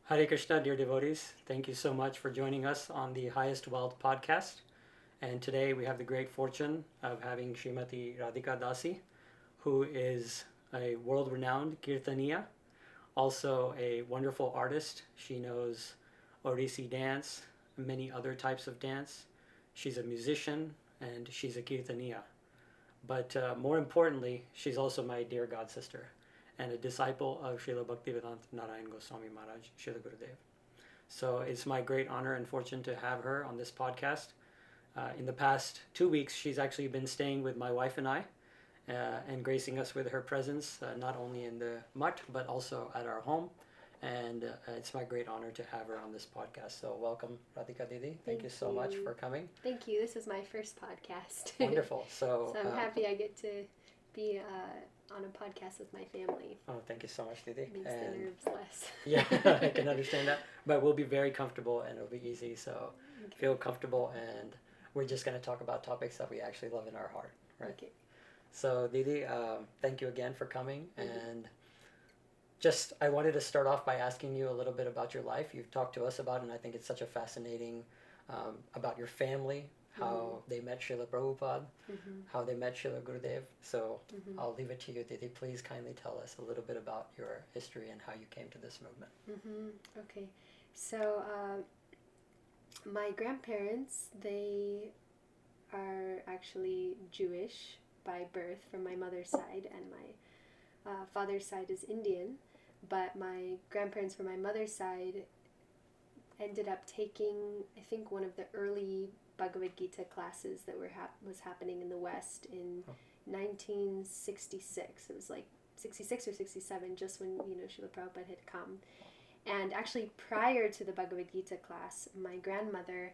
Hare Krishna, dear devotees. Thank you so much for joining us on the Highest Wealth podcast. And today we have the great fortune of having Srimati Rādhikā Dāsī, who is a world-renowned Kirtaniya, also a wonderful artist. She knows Odissi dance, many other types of dance. She's a musician and she's a Kirtaniya. But more importantly, she's also my dear god sister and a disciple of Śrīla Bhaktivedānta Nārāyaṇa Gosvāmī Mahārāja, Śrīla Gurudeva. So it's my great honor and fortune to have her on this podcast. In the past 2 weeks, she's actually been staying with my wife and I and gracing us with her presence, not only in the mutt, but also at our home. And it's my great honor to have her on this podcast. So welcome, Radhika Didi. Thank you so much for coming. Thank you. This is my first podcast. Wonderful. So I'm happy I get to be on a podcast with my family. Oh, thank you so much, Didi. It makes the nerves less. Yeah, I can understand that. But we'll be very comfortable and it'll be easy. So feel comfortable, and we're just going to talk about topics that we actually love in our heart, right? Okay. So Didi, thank you again for coming. And just, I wanted to start off by asking you a little bit about your life. You've talked to us about it, and I think it's such a fascinating, about your family, how they met Śrīla Prabhupāda, how they met Śrīla Gurudeva. So I'll leave it to you, Didi. Please kindly tell us a little bit about your history and how you came to this movement. Okay. So my grandparents, they are actually Jewish by birth from my mother's side, and my father's side is Indian. But my grandparents from my mother's side ended up taking, I think, one of the early Bhagavad Gita classes that was happening in the West in 1966. It was like 66 or 67, just when, Śrīla Prabhupada had come. And actually, prior to the Bhagavad Gita class, my grandmother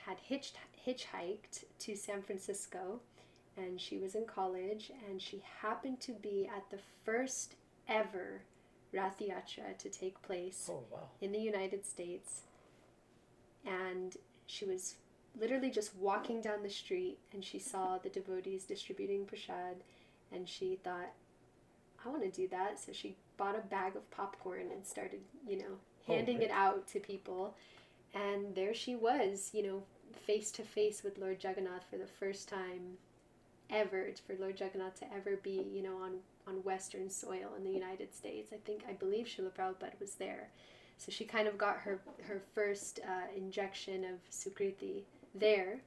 had hitchhiked to San Francisco, and she was in college, and she happened to be at the first ever Rath Yatra to take place in the United States. And she was literally just walking down the street, and she saw the devotees distributing prasad, and she thought, I want to do that. So she bought a bag of popcorn and started, handing it out to people. And there she was, face to face with Lord Jagannath for the first time ever, for Lord Jagannath to ever be, on Western soil in the United States. I believe Śrīla Prabhupada was there. So she kind of got her first injection of Sukriti there.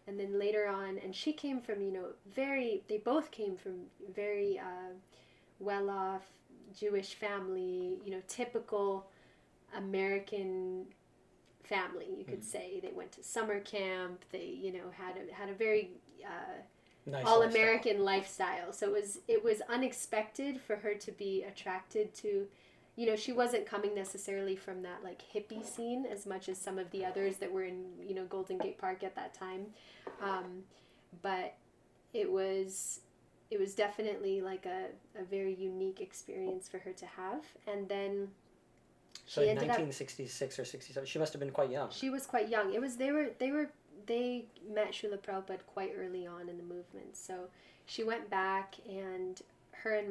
And then later on, and she came from, they both came from very well-off Jewish family, typical American family, you could say. They went to summer camp. They, had a very nice all-American lifestyle. So it was unexpected for her to be attracted to, she wasn't coming necessarily from that like hippie scene as much as some of the others that were in, Golden Gate Park at that time. But it was definitely like a very unique experience for her to have. And then so in 1966 or 67, she must have been quite young. She was quite young. It was they met Śrīla Prabhupada quite early on in the movement. So she went back, and her and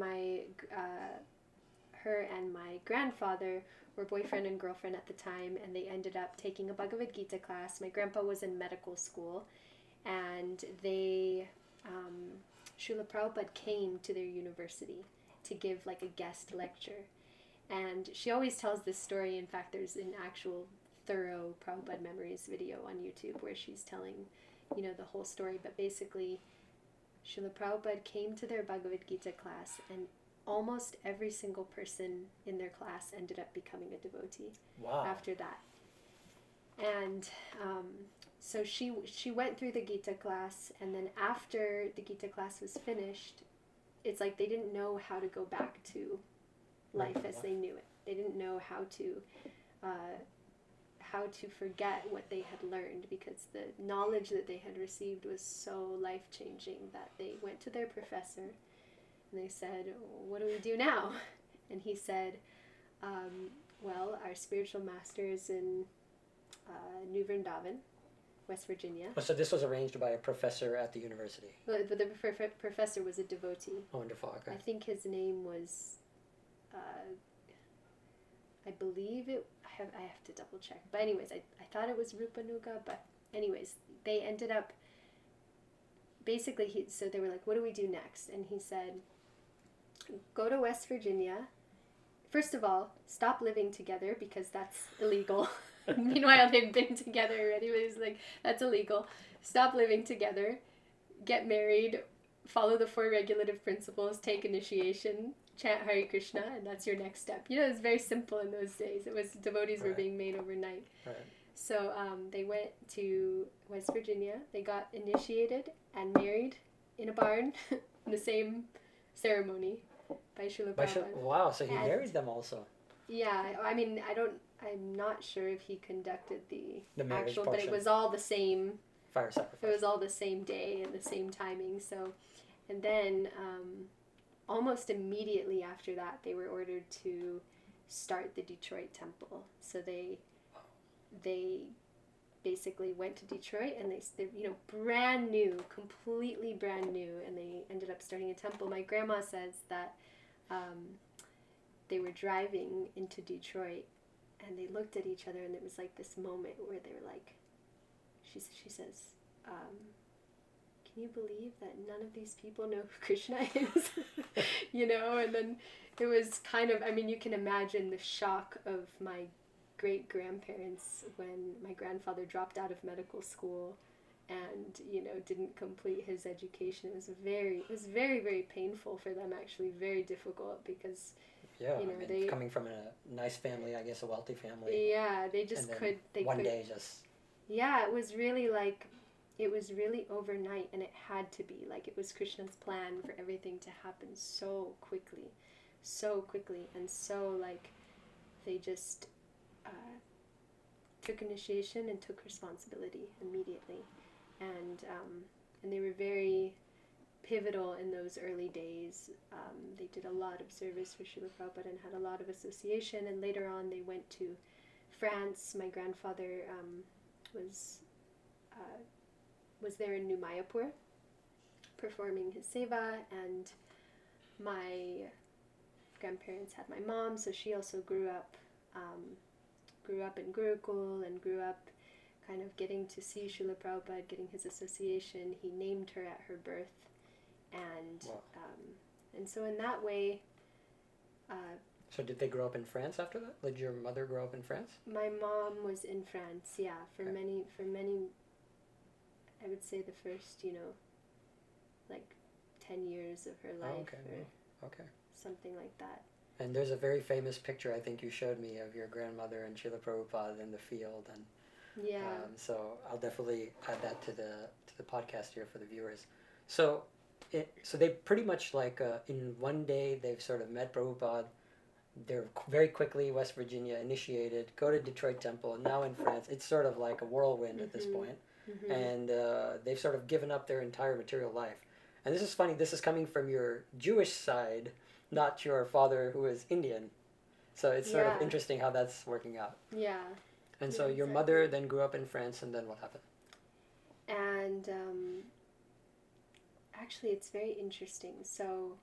my grandfather were boyfriend and girlfriend at the time, and they ended up taking a Bhagavad Gita class. My grandpa was in medical school, and Śrīla Prabhupada came to their university to give like a guest lecture. And she always tells this story. In fact, there's an actual thorough Prabhupada Memories video on YouTube where she's telling, the whole story. But basically, Śrīla Prabhupada came to their Bhagavad Gita class, and almost every single person in their class ended up becoming a devotee after that. And so she went through the Gita class, and then after the Gita class was finished, it's like they didn't know how to go back to life as they knew it. They didn't know how to forget what they had learned, because the knowledge that they had received was so life-changing that they went to their professor and they said, what do we do now? And he said, well, our spiritual master is in New Vrindavan, West Virginia. Oh, so this was arranged by a professor at the university? Well, but the professor was a devotee. Oh, wonderful, okay. I think his name was, I believe it, I have to double check. But anyways, I thought it was Rupanuga, but anyways, they ended up, basically, so they were like, what do we do next? And he said, go to West Virginia. First of all, stop living together because that's illegal. Meanwhile, they've been together already, but he's like, that's illegal. Stop living together, get married, follow the 4 regulative principles, take initiation, chant Hare Krishna, and that's your next step. You know, it was very simple in those days. It was, devotees were being made overnight. Right. So they went to West Virginia. They got initiated and married in a barn in the same ceremony by Śrīla Prabhupāda. Wow, so he married them also. Yeah, I mean, I'm not sure if he conducted the actual, portion. but it was all the same. Fire sacrifice. It was all the same day and the same timing. So, and then almost immediately after that, they were ordered to start the Detroit temple. So they basically went to Detroit, and they're brand new, completely brand new, and they ended up starting a temple. My grandma says that they were driving into Detroit, and they looked at each other, and it was like this moment where they were like, she says, can you believe that none of these people know who Krishna is? And then it was kind of, I mean, you can imagine the shock of my great-grandparents when my grandfather dropped out of medical school and, didn't complete his education. It was very, very painful for them, actually, very difficult, because, they... coming from a nice family, I guess a wealthy family. Yeah, they just could... day just... Yeah, it was really overnight, and it had to be. Like, it was Krishna's plan for everything to happen so quickly, and so, like, they just took initiation and took responsibility immediately, and they were very pivotal in those early days. They did a lot of service for Śrīla Prabhupāda and had a lot of association, and later on they went to France. My grandfather was there in New Mayapur performing his seva, and my grandparents had my mom, so she also grew up in Gurukul and grew up kind of getting to see Śrīla Prabhupāda, getting his association. He named her at her birth, and wow. And so in that way. So did they grow up in France after that? Did your mother grow up in France? My mom was in France, yeah, for many, I would say the first, like 10 years of her life, or something like that. And there's a very famous picture I think you showed me of your grandmother and Śrīla Prabhupāda in the field, and yeah. So I'll definitely add that to the podcast here for the viewers. So they pretty much like in one day they've sort of met Prabhupada. They're very quickly West Virginia initiated, go to Detroit Temple, and now in France. It's sort of like a whirlwind at this point. Mm-hmm. And they've sort of given up their entire material life. And this is funny, this is coming from your Jewish side, not your father who is Indian. So it's sort of interesting how that's working out. Yeah. And so your mother then grew up in France, and then what happened? And actually it's very interesting. So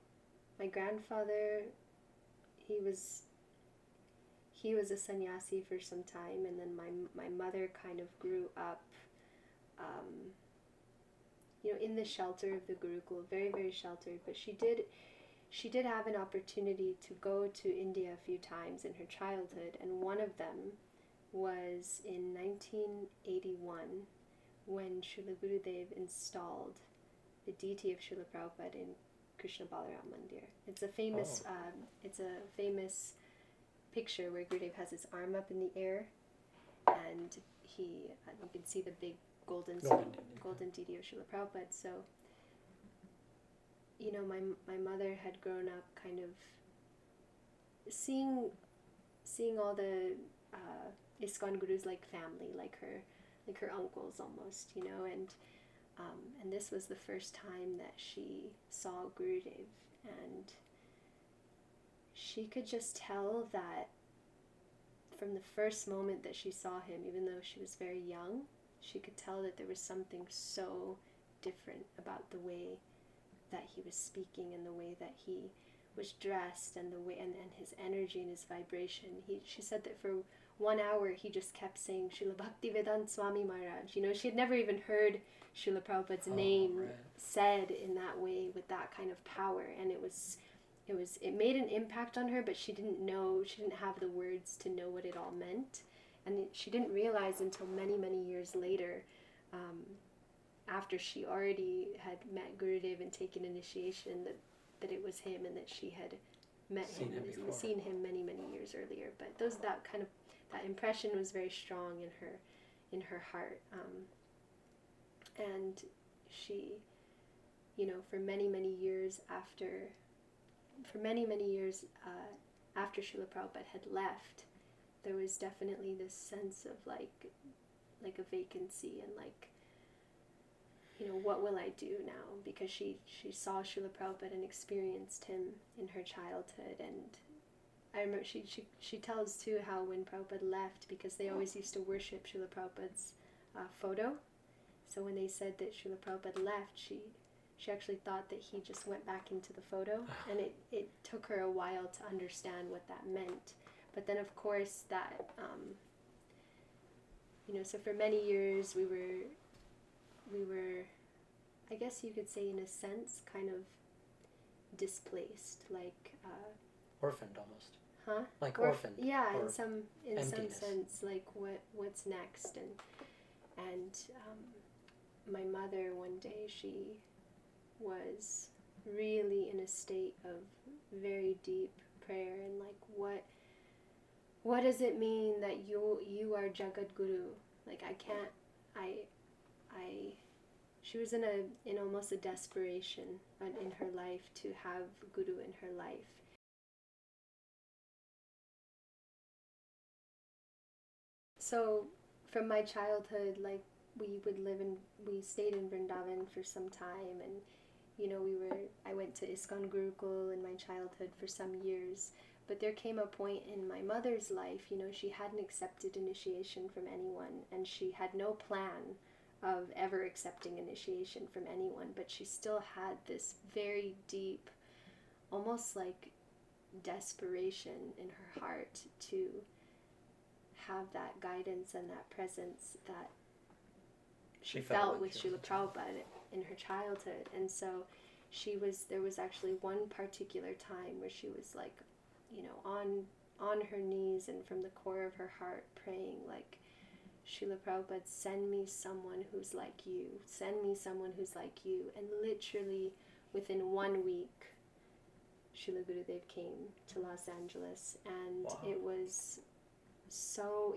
my grandfather... He was a sannyasi for some time, and then my mother kind of grew up, in the shelter of the Gurukul, very, very sheltered. But she did have an opportunity to go to India a few times in her childhood, and one of them was in 1981 when Śrīla Gurudeva installed the deity of Śrīla Prabhupāda in Krishna Balaram Mandir. It's a famous picture where Gurudev has his arm up in the air, and you can see the big golden deity of Śrīla Prabhupada. So, my mother had grown up kind of seeing all the ISKCON gurus like family, like her uncles almost, and this was the first time that she saw Gurudev, and she could just tell that from the first moment that she saw him, even though she was very young, she could tell that there was something so different about the way that he was speaking and the way that he was dressed and the way and his energy and his vibration. She said that for 1 hour he just kept saying Śrīla Bhaktivedānta Swami Mahārāja. You know, she had never even heard Śrīla Prabhupāda's name said in that way with that kind of power, and it made an impact on her, but she didn't have the words to know what it all meant, and she didn't realize until many, many years later, after she already had met Gurudev and taken initiation, that it was him, and that she had seen him many, many years earlier. But that impression was very strong in her heart, and she, you know, for many, many years after Śrīla Prabhupada had left, there was definitely this sense of like a vacancy, and like, you know, what will I do now? Because she saw Śrīla Prabhupada and experienced him in her childhood. And I remember she tells too how when Prabhupada left, because they always used to worship Śrīla Prabhupada's photo, so when they said that Śrīla Prabhupada left, she actually thought that he just went back into the photo, and it took her a while to understand what that meant. But then of course that, you know, so for many years we were, I guess you could say in a sense, kind of displaced, like orphaned almost. Huh? Like orphaned. Yeah, or in some emptiness. sense, like what's next, and my mother one day, she was really in a state of very deep prayer, and like what does it mean that you are Jagat Guru? Like she was in almost a desperation in her life to have Guru in her life. So from my childhood, like we stayed in Vrindavan for some time, and you know, I went to ISKCON Gurukul in my childhood for some years. But there came a point in my mother's life, you know, she hadn't accepted initiation from anyone, and she had no plan of ever accepting initiation from anyone, but she still had this very deep, almost like desperation in her heart to have that guidance and that presence that she felt with Śrīla Prabhupada in her childhood. And so there was actually one particular time where she was like, you know, on her knees and from the core of her heart praying like, Śrīla Prabhupada, send me someone who's like you, send me someone who's like you. And literally within 1 week, Śrīla Gurudeva came to Los Angeles, and wow. It was so,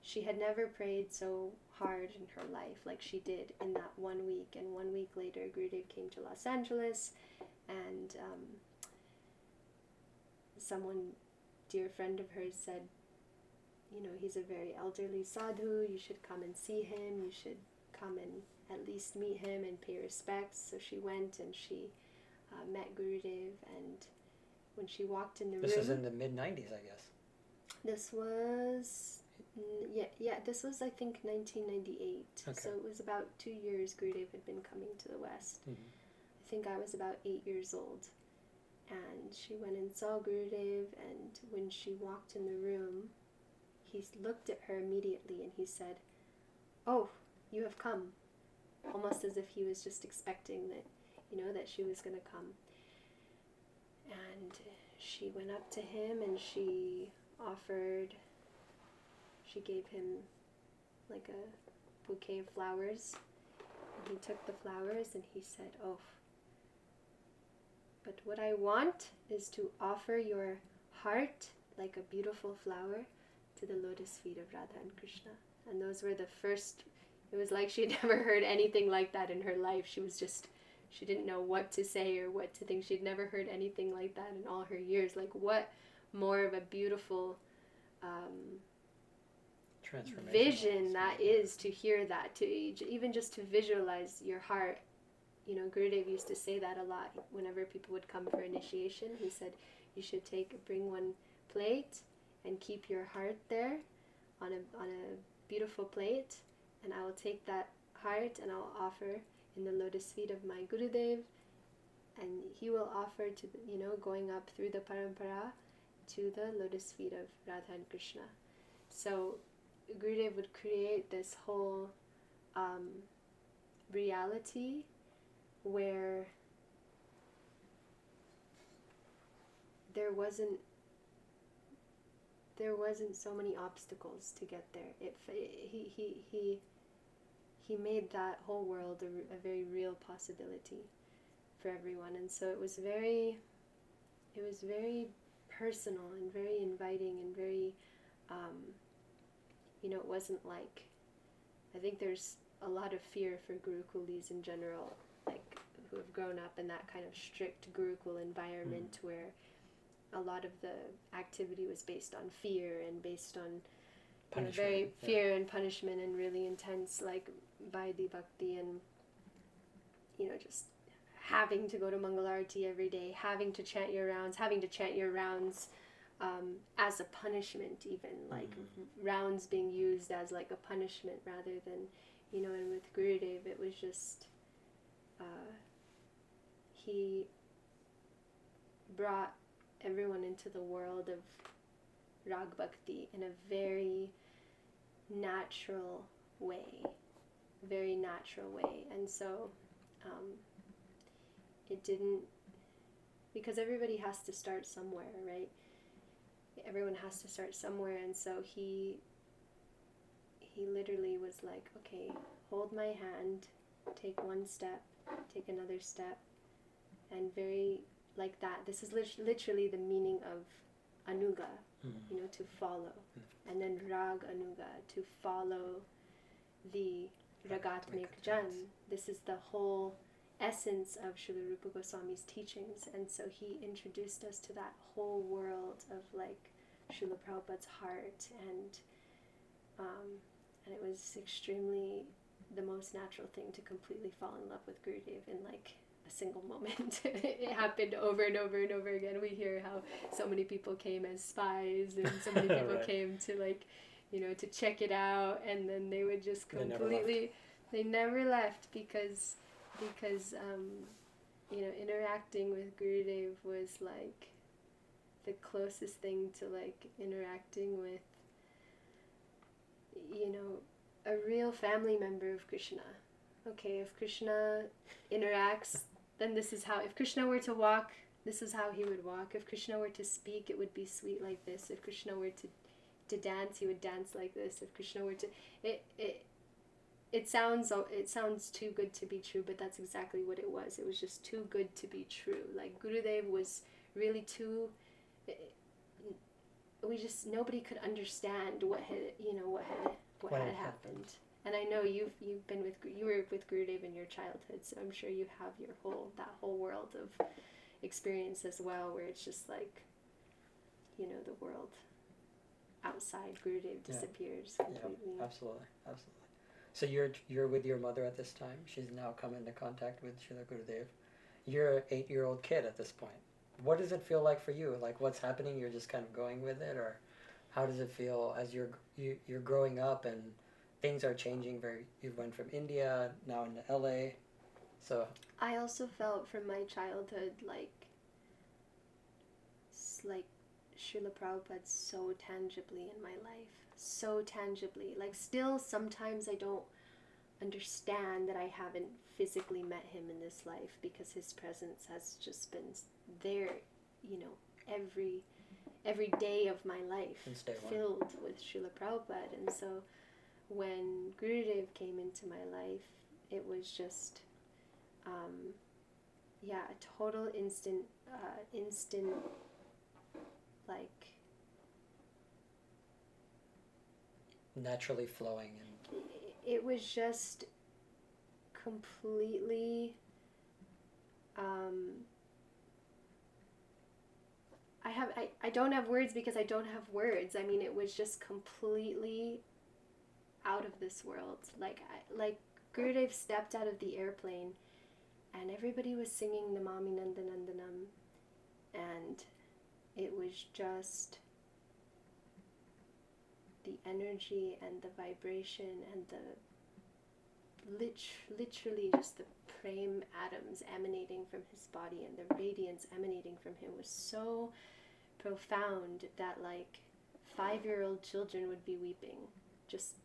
she had never prayed so hard in her life like she did in that 1 week. And 1 week later, Gurudev came to Los Angeles, and someone, dear friend of hers, said, you know, he's a very elderly sadhu, you should come and see him, you should come and at least meet him and pay respects. So she went and she met Gurudev, and when she walked in the room... This was in the mid-90s, I guess. This was... this was, I think, 1998. Okay. So it was about 2 years Gurudev had been coming to the West. Mm-hmm. I think I was about 8 years old. And she went and saw Gurudev, and when she walked in the room, he looked at her immediately and he said, "Oh, you have come." Almost as if he was just expecting that, you know, that she was going to come. And she went up to him and she gave him like a bouquet of flowers. And he took the flowers and he said, "Oh, but what I want is to offer your heart like a beautiful flower to the lotus feet of Radha and Krishna." And those were the first, it was like she had never heard anything like that in her life. She didn't know what to say or what to think. She'd never heard anything like that in all her years. Like, what more of a beautiful vision that is, to hear that, to even just to visualize your heart. You know, Gurudev used to say that a lot whenever people would come for initiation. He said, you should bring one plate and keep your heart there on a beautiful plate, and I will take that heart and I'll offer in the lotus feet of my Gurudev, and he will offer to, you know, going up through the parampara, to the lotus feet of Radha and Krishna. So Gurudev would create this whole reality where there wasn't so many obstacles to get there. He made that whole world a very real possibility for everyone, and so it was very personal and very inviting and very it wasn't like, I think there's a lot of fear for Gurukulis in general, like who have grown up in that kind of strict Gurukul environment where a lot of the activity was based on fear and based on very fear and punishment and really intense like Vaidhi Bhakti and just having to go to Mangalarti every day, having to chant your rounds as a punishment, even like rounds being used as like a punishment rather than and with Gurudev it was just he brought everyone into the world of Rag Bhakti in a very natural way, and so it didn't, because everybody has to start somewhere, right? Everyone has to start somewhere, and so he literally was like, okay, hold my hand, take one step, take another step, and very like that. This is literally the meaning of anuga, to follow, and then rag anuga, to follow the ragatmik jan. This is the whole essence of Śrīla Rupa Gosvāmī's teachings, and so he introduced us to that whole world of like Śrīla Prabhupāda's heart, and it was extremely the most natural thing to completely fall in love with Gurudev in like a single moment. It happened over and over and over again. We hear how so many people came as spies and so many people Right. came to like to check it out, and then they would just completely they never left because interacting with Gurudev was like the closest thing to like interacting with a real family member of Krishna. Okay, if Krishna interacts, then this is how, if Krishna were to walk, this is how he would walk. If Krishna were to speak, it would be sweet like this. If Krishna were to dance, he would dance like this. If Krishna were to it sounds too good to be true, but that's exactly what it was. It was just too good to be true. Like Gurudev was really too nobody could understand what had happened. And I know you were with Gurudev in your childhood, so I'm sure you have that whole world of experience as well, where it's just like, the world outside Gurudev disappears completely. Yeah, absolutely. So you're with your mother at this time. She's now come into contact with Śrīla Gurudev. You're an 8-year-old kid at this point. What does it feel like for you? Like what's happening? You're just kind of going with it, or how does it feel as you're growing up and things are changing? You went from India now into LA, so I also felt from my childhood like Śrīla Prabhupada so tangibly in my life, so tangibly. Like still sometimes I don't understand that I haven't physically met him in this life, because his presence has just been there, every day of my life, filled with Śrīla Prabhupada. And so when Gurudev came into my life, it was just a total instant like naturally flowing, and it was just completely I don't have words, because I don't have words. I mean, it was just completely out of this world. Like Gurudev stepped out of the airplane and everybody was singing Namami Nandanandanam, and it was just the energy and the vibration and the literally just the prem atoms emanating from his body and the radiance emanating from him was so profound that like 5-year-old children would be weeping. Just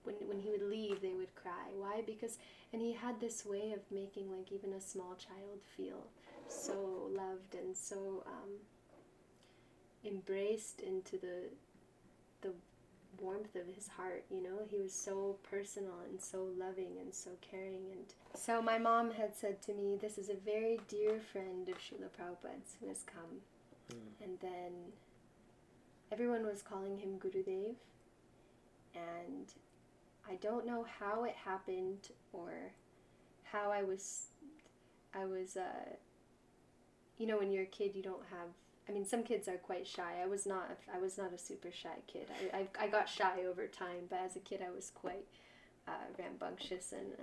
when he would leave, they would cry. Why? Because, and he had this way of making like even a small child feel so loved and so embraced into the warmth of his heart, you know. He was so personal and so loving and so caring. And so my mom had said to me, this is a very dear friend of Śrīla Prabhupāda's who has come. And then everyone was calling him Gurudev, and I don't know how it happened or how I was you know, when you're a kid you don't have, I mean, some kids are quite shy. I was not a super shy kid. I got shy over time, but as a kid I was quite rambunctious, and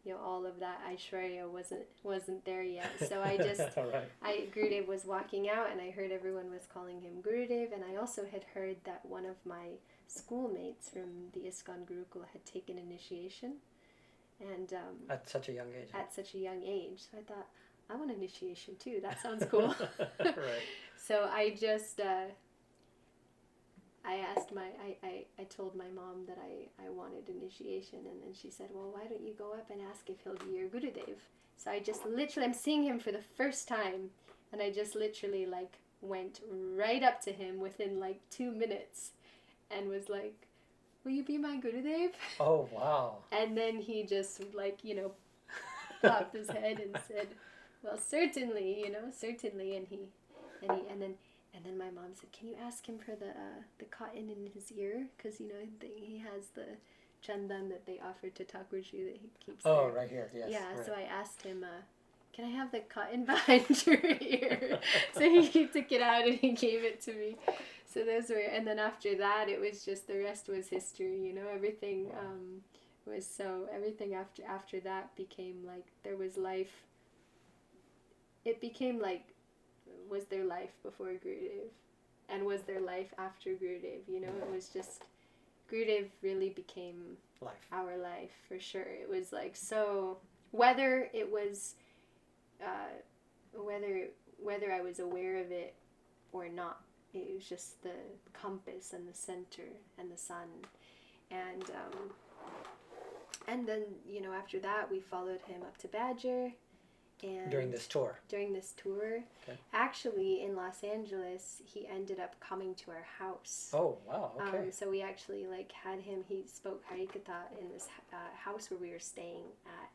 you know, all of that Aishwarya wasn't there yet. So I just, right. Gurudev was walking out and I heard everyone was calling him Gurudev, and I also had heard that one of my schoolmates from the ISKCON Gurukul had taken initiation. And at such a young age. At such a young age. So I thought, I want initiation too. That sounds cool. Right. So I just, I told my mom that I wanted initiation, and then she said, well, why don't you go up and ask if he'll be your Gurudev? So I just literally, I'm seeing him for the first time, and I just literally like went right up to him within like 2 minutes and was like, will you be my Gurudev? Oh, wow. And then he just like, you know, popped his head and said, well, certainly, you know, certainly. And then my mom said, can you ask him for the cotton in his ear? Because, you know, he has the chandan that they offered to Thakurji that he keeps there. Oh, right here, yes. Yeah, right. So I asked him, can I have the cotton behind your ear? So he took it out and he gave it to me. So those were, and then after that, it was just, the rest was history, you know, everything was so, everything after that became like, there was life. It became like, was there life before Gurudev? And was there life after Gurudev? You know, it was just, Gurudev really became life. Our life, for sure. It was like, so, whether it was, whether I was aware of it or not, it was just the compass and the center and the sun. And then, you know, after that, we followed him up to Badger. And during this tour. Okay. Actually, in Los Angeles, he ended up coming to our house. Oh, wow, okay. So we actually like had him, he spoke Harikatha in this house where we were staying at.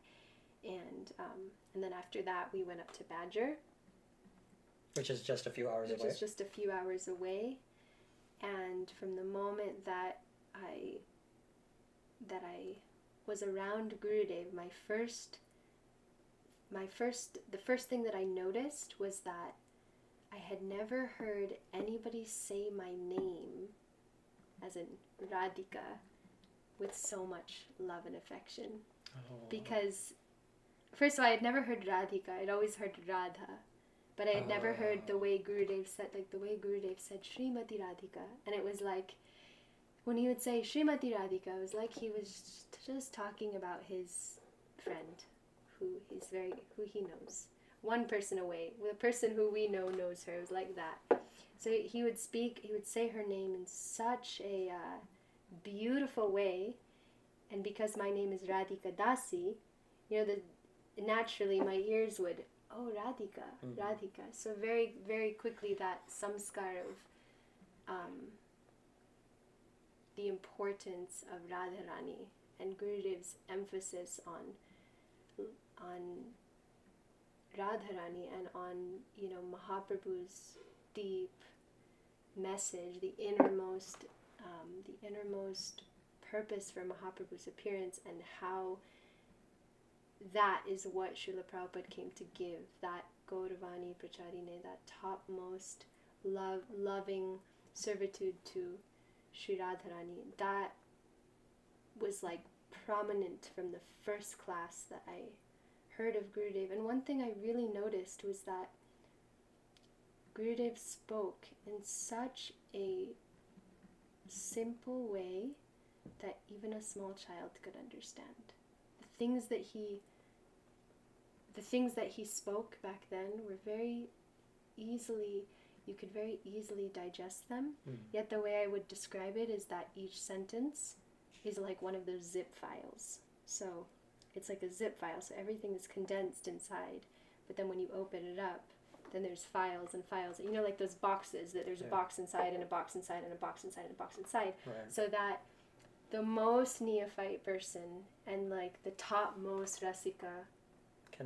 And then after that, we went up to Badger. Which is just a few hours away. Which is just a few hours away. And from the moment that I was around Gurudev, the first thing that I noticed was that I had never heard anybody say my name, as in Radhika, with so much love and affection. Oh. Because, first of all, I had never heard Radhika. I'd always heard Radha. But I had never heard the way Gurudev said, Srimati Radhika. And it was like, when he would say Srimati Radhika, it was like he was just talking about his friend, who he knows. One person away. The person who we know knows her. It was like that. So he would say her name in such a beautiful way. And because my name is Rādhikā Dāsī, you know, naturally my ears would, oh, Radhika, Radhika. So very, very quickly that samskar of the importance of Radharani and Gurudev's emphasis on Radharani and on, you know, Mahaprabhu's deep message, the innermost purpose for Mahaprabhu's appearance, and how that is what Śrīla Prabhupāda came to give, that Gauravani Pracharine, that topmost loving servitude to Sri Radharani. That was like prominent from the first class that I heard of Gurudev. And one thing I really noticed was that Gurudev spoke in such a simple way that even a small child could understand. The things that he spoke back then were very easily, you could very easily digest them. Yet the way I would describe it is that each sentence is like one of those zip files. So it's like a zip file, so everything is condensed inside. But then when you open it up, then there's files and files. You know, like those boxes, that there's a box inside and a box inside and a box inside and a box inside. Right. So that the most neophyte person and like the topmost Rasika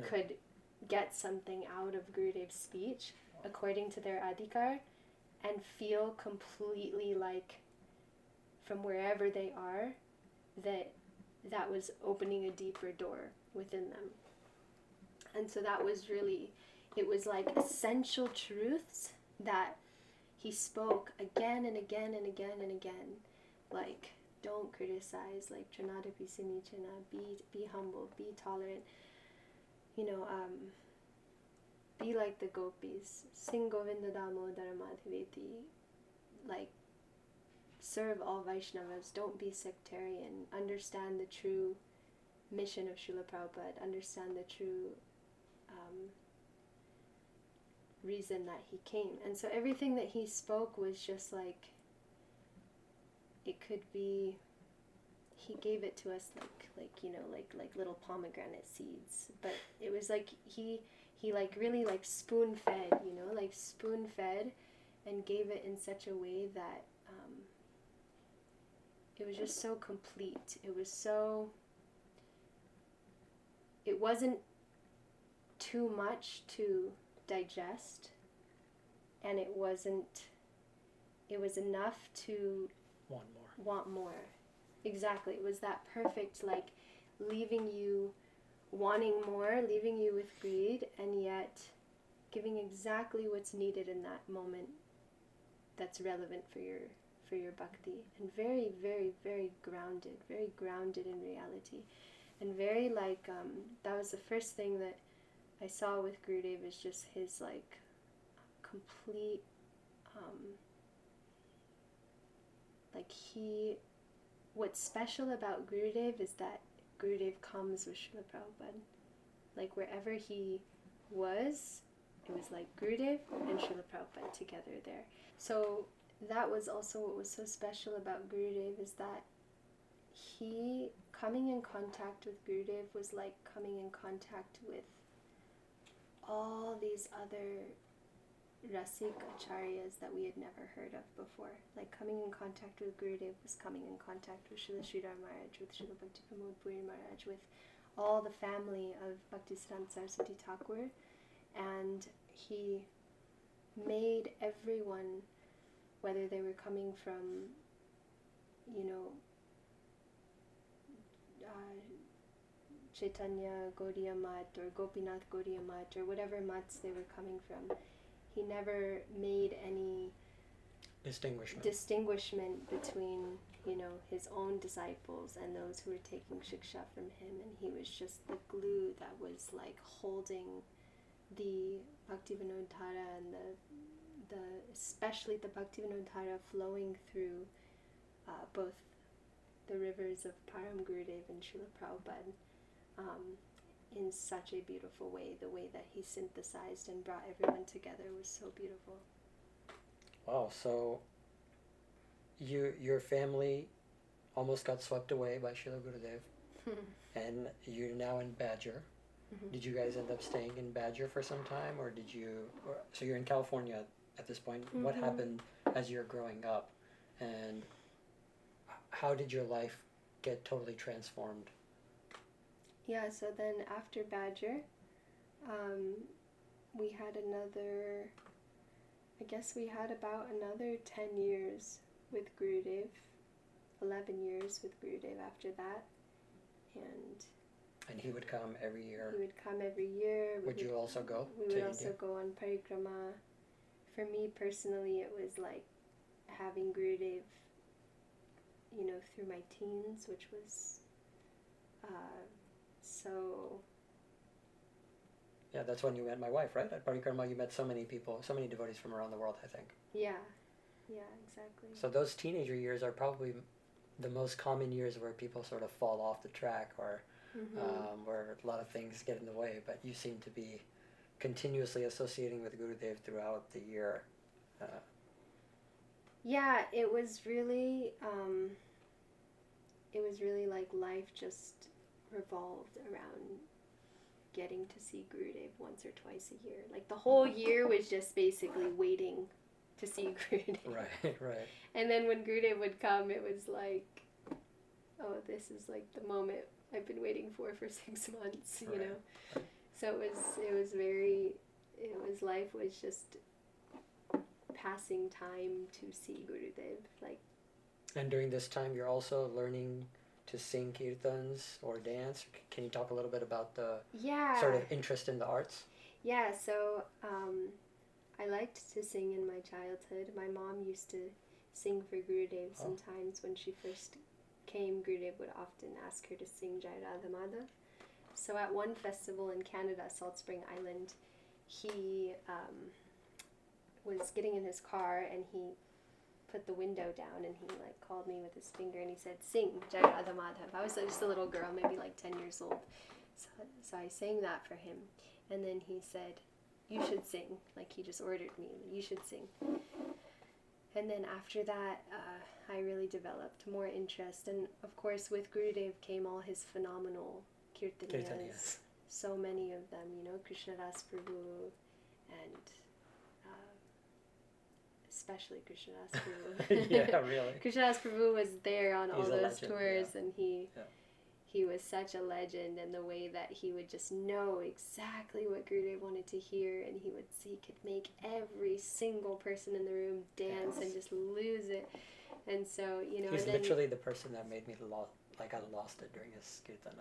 could get something out of Gurudev's speech according to their adhikar and feel completely like from wherever they are that was opening a deeper door within them. And so that was really, it was like essential truths that he spoke again and again and again and again, like don't criticize, like Trinadapi Sinichana, be humble, be tolerant, you know, be like the gopis, sing Govinda Damodara Madhaveti, like serve all Vaishnavas, don't be sectarian, understand the true mission of Śrīla Prabhupāda, understand the true reason that he came. And so everything that he spoke was just like, it could be, he gave it to us like you know, like little pomegranate seeds, but it was like he like really like spoon fed, you know, like spoon fed, and gave it in such a way that it was just so complete. It was so, it wasn't too much to digest, and it was enough to want more. Exactly. It was that perfect, like leaving you wanting more, leaving you with greed, and yet giving exactly what's needed in that moment that's relevant for your bhakti, and very, very, very grounded in reality, and very like that was the first thing that I saw with Gurudev, is just his like complete what's special about Gurudev is that Gurudev comes with Śrīla Prabhupāda. Like wherever he was, it was like Gurudev and Śrīla Prabhupāda together there. So that was also what was so special about Gurudev, is that he, coming in contact with Gurudev was like coming in contact with all these other Rasik acharyas that we had never heard of before. Like coming in contact with Gurudev was coming in contact with Śrīla Sridhar Maharaj, with Śrīla Bhakti Pramod Puri Maharaj, with all the family of Bhaktisiddhanta Saraswati Thakur, and he made everyone, whether they were coming from, you know, Chaitanya Gaudiya Mat or Gopinath Gaudiya Mat or whatever mats they were coming from, he never made any distinguishment between, you know, his own disciples and those who were taking shiksha from him, and he was just the glue that was like holding the Bhaktivedānta and the especially the Bhaktivedānta flowing through both the rivers of Param Gurudev and Śrīla Prabhupāda in such a beautiful way. The way that he synthesized and brought everyone together was so beautiful. Wow, so your family almost got swept away by Śrīla Gurudev, and you're now in Badger. Mm-hmm. Did you guys end up staying in Badger for some time, or so you're in California at this point? Mm-hmm. What happened as you're growing up, and how did your life get totally transformed? Yeah, so then after Badger, we had about another 10 years with Gurudev, 11 years with Gurudev after that, and he would come every year? He would come every year. Would you also go? We would also go on parikrama. For me personally, it was like having Gurudev, you know, through my teens, which was so... Yeah, that's when you met my wife, right? At parikrama, you met so many people, so many devotees from around the world, I think. Yeah, exactly. So those teenager years are probably the most common years where people sort of fall off the track, or where a lot of things get in the way, but you seem to be continuously associating with Gurudev throughout the year. Yeah, it was really like life just revolved around getting to see Gurudev once or twice a year. Like the whole year was just basically waiting to see Gurudev. Right. And then when Gurudev would come, it was like, oh, this is like the moment I've been waiting for 6 months, you know. Right. So life was just passing time to see Gurudev. Like. And during this time, you're also learning to sing kirtans or dance. Can you talk a little bit about the sort of interest in the arts? Yeah, so I liked to sing in my childhood. My mom used to sing for Gurudev sometimes. When she first came, Gurudev would often ask her to sing Jai Radha. So at one festival in Canada, Salt Spring Island, he was getting in his car and he put the window down and he like called me with his finger and he said, "Sing Jai Radha Madhav." I was just a little girl, maybe like 10 years old. So I sang that for him. And then he said, "You should sing." Like he just ordered me, "You should sing." And then after that, I really developed more interest. And of course, with Gurudev came all his phenomenal kirtaniyas. So many of them, you know, Krishnadas Prabhu and especially Krishnadas Prabhu. Yeah, really. Krishnadas Prabhu was there on all those legend, tours, and he was such a legend, and the way that he would just know exactly what Gurudev wanted to hear, and he could make every single person in the room dance and just lose it. And so, you know, he's literally the person that made me I lost it during his kirtan.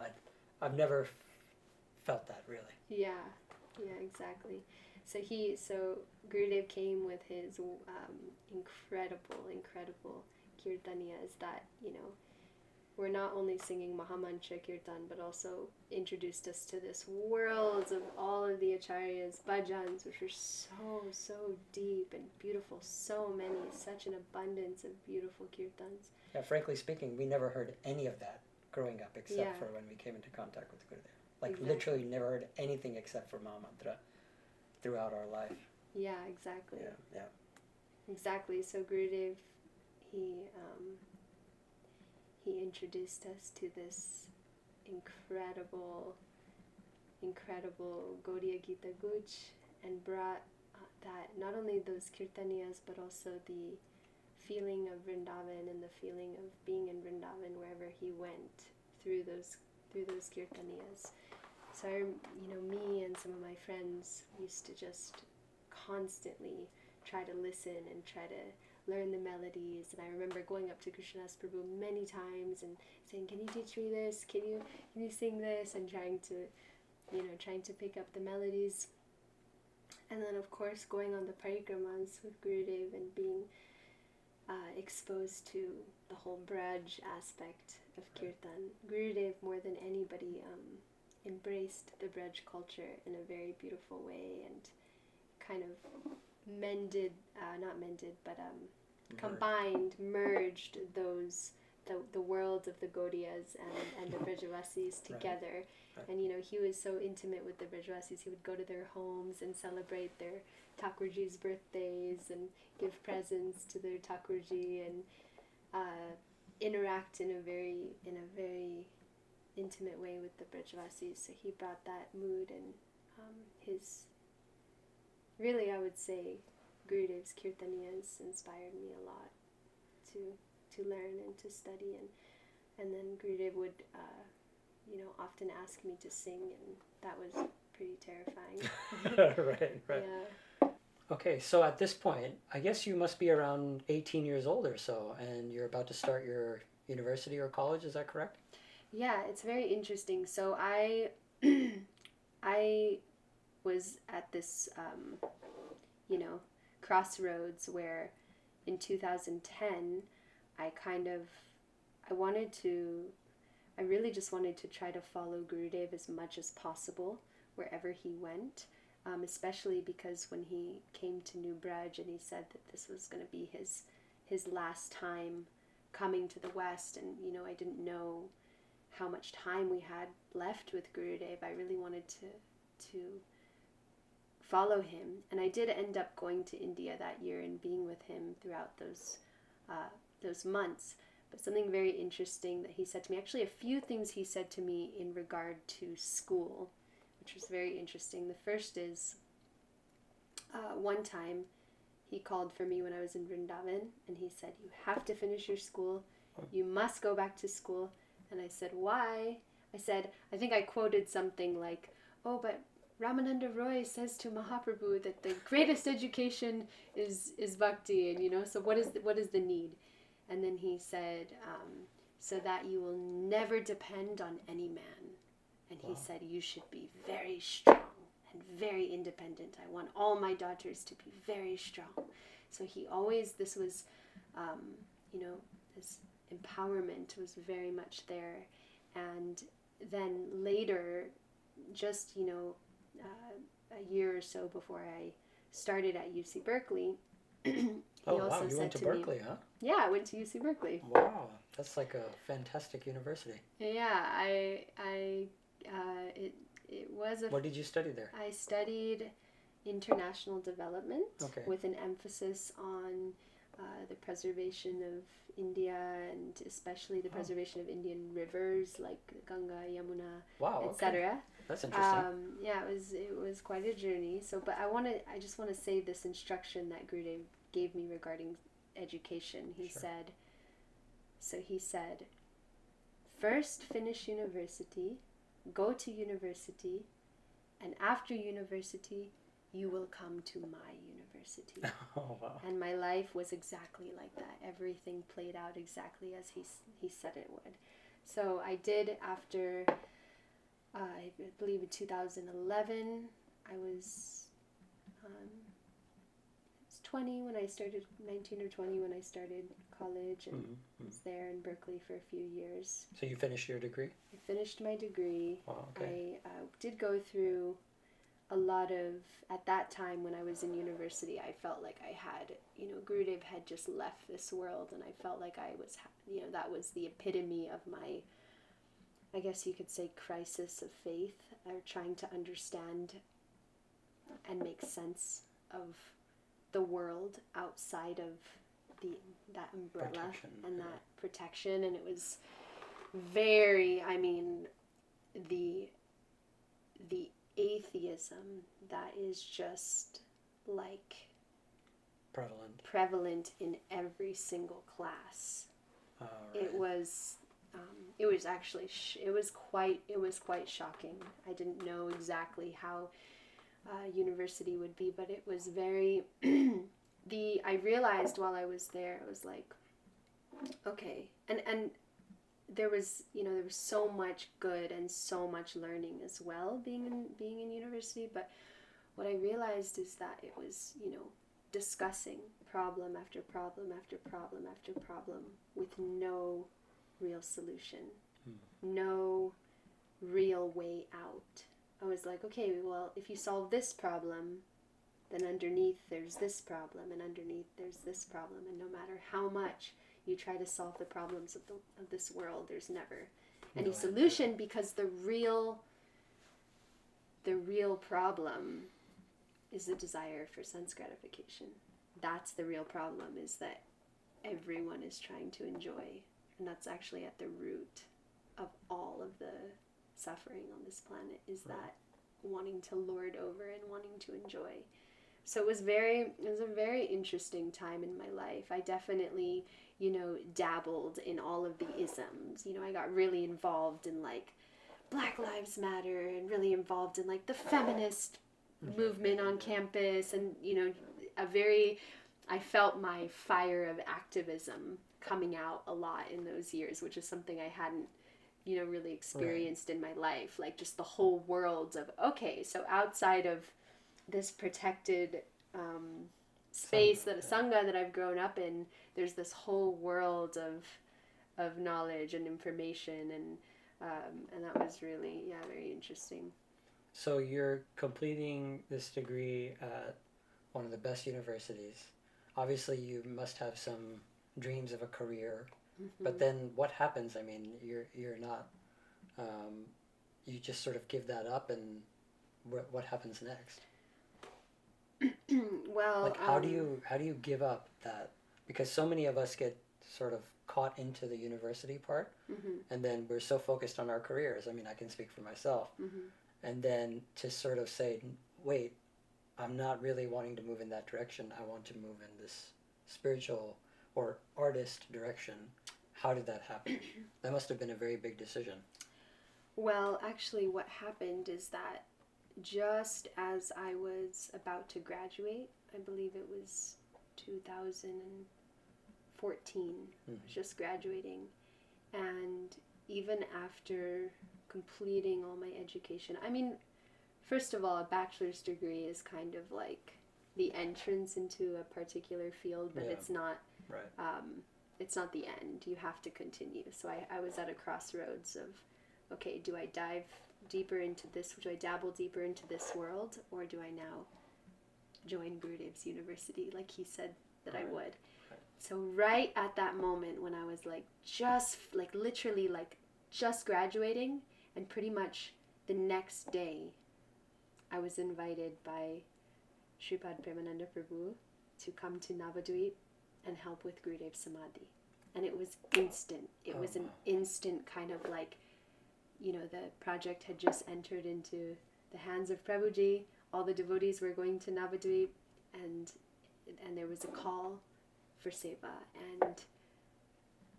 I've never felt that really. Yeah, exactly. So Gurudev came with his incredible kirtaniyas that, you know, were not only singing Mahamantra Kirtan, but also introduced us to this world of all of the acharyas, bhajans, which were so deep and beautiful, so many, such an abundance of beautiful kirtans. Yeah, frankly speaking, we never heard any of that growing up except for when we came into contact with Gurudev. Literally never heard anything except for Mahamantra throughout our life. Yeah, exactly. Yeah. Exactly. So Gurudev, he introduced us to this incredible Gaudiya Gita Guch, and brought that, not only those kirtaniyas, but also the feeling of Vrindavan and the feeling of being in Vrindavan wherever he went through those kirtaniyas. So, you know, me and some of my friends used to just constantly try to listen and try to learn the melodies. And I remember going up to Krishnadas Prabhu many times and saying, "Can you teach me this? Can you sing this?" And trying to pick up the melodies. And then, of course, going on the parikramas with Gurudev and being exposed to the whole Braj aspect of Kirtan. Gurudev, more than anybody, embraced the Braj culture in a very beautiful way and kind of merged those, the world of the Gaudiyas and the Brajavasis together. Right. And, you know, he was so intimate with the Brajavasis, he would go to their homes and celebrate their Thakurji's birthdays and give presents to their Thakurji and interact in a very intimate way with the Brajavasis. So he brought that mood, and really, I would say, Gurudev's kirtaniyas inspired me a lot to learn and to study, and then Gurudev would often ask me to sing, and that was pretty terrifying. Right. Yeah. Okay, so at this point, I guess you must be around 18 years old or so, and you're about to start your university or college, is that correct? Yeah, it's very interesting. So I was at this, crossroads where in 2010, I really just wanted to try to follow Gurudev as much as possible wherever he went, especially because when he came to New Braj and he said that this was going to be his last time coming to the West, and, you know, I didn't know how much time we had left with Gurudev. I really wanted to follow him. And I did end up going to India that year and being with him throughout those months. But something very interesting that he said to me, actually a few things he said to me in regard to school, which was very interesting. The first is, one time he called for me when I was in Vrindavan, and he said, you have to finish your school. You must go back to school. And I said, why? I think I quoted something like, oh, but Ramananda Roy says to Mahaprabhu that the greatest education is bhakti, and so what is the need? And then he said, so that you will never depend on any man. And he said, you should be very strong and very independent. I want all my daughters to be very strong. So this was, this empowerment was very much there. And then later, just, a year or so before I started at UC Berkeley, You went to Berkeley, huh? Yeah, I went to UC Berkeley. Wow, that's like a fantastic university. Yeah, it was a... What did you study there? I studied international development with an emphasis on the preservation of India, and especially the preservation of Indian rivers like Ganga, Yamuna, etc. That's interesting. Yeah, it was quite a journey. So, but I just want to say this instruction that Gurudev gave me regarding education. He said, first finish university, go to university, and after university, you will come to my university. Oh, wow. And my life was exactly like that. Everything played out exactly as he said it would. So I did after, I believe in 2011, I was 20 when I started, 19 or 20 when I started college, and was there in Berkeley for a few years. So you finished your degree? I finished my degree. Wow, okay. I did go through a lot of, at that time when I was in university, I felt like I had, Gurudev had just left this world, and I felt like I was, that was the epitome of my, I guess you could say, crisis of faith, or trying to understand and make sense of the world outside of that umbrella and that protection. And it was very, the atheism that is just like prevalent in every single class. Right. It was actually it was quite shocking. I didn't know exactly how university would be, but it was very I realized while I was there, I was like, okay, and there was so much good and so much learning as well being in university. But what I realized is that it was discussing problem after problem after problem after problem with no real solution, no real way out. I was like, okay, well, if you solve this problem, then underneath there's this problem, and underneath there's this problem, and no matter how much you try to solve the problems of this world, there's never any solution, because the real problem is the desire for sense gratification. That's the real problem, is that everyone is trying to enjoy, and that's actually at the root of all of the suffering on this planet, is that wanting to lord over and wanting to enjoy. So it was a very interesting time in my life. I definitely, dabbled in all of the isms. I got really involved in like Black Lives Matter, and really involved in like the feminist movement on campus, and I felt my fire of activism coming out a lot in those years, which is something I hadn't really experienced in my life. Like just the whole world of, okay, so outside of this protected space, that a sangha that I've grown up in, there's this whole world of knowledge and information, and that was really very interesting. So you're completing this degree at one of the best universities. Obviously you must have some dreams of a career, but then what happens? You're not, you just sort of give that up, and what happens next? Well, Like, how do you give up that? Because so many of us get sort of caught into the university part, and then we're so focused on our careers. I mean, I can speak for myself. And then to sort of say, wait, I'm not really wanting to move in that direction. I want to move in this spiritual or artist direction. How did that happen? That must have been a very big decision. Well, actually, what happened is that just as I was about to graduate, I believe it was 2014, I was just graduating, and even after completing all my education, I mean, first of all, a bachelor's degree is kind of like the entrance into a particular field, but it's not it's not the end. You have to continue. So I was at a crossroads of, okay, do I dive deeper into this? Do I dabble deeper into this world, or do I now join Gurudev's university like he said that I would? So right at that moment when I was like just like literally like just graduating, and pretty much the next day I was invited by Sripad Premananda Prabhu to come to Navadvip and help with Gurudev's Samadhi. And it was instant. It was an instant kind of like, you know, the project had just entered into the hands of Prabhuji. All the devotees were going to Navadvip, and there was a call for seva. And,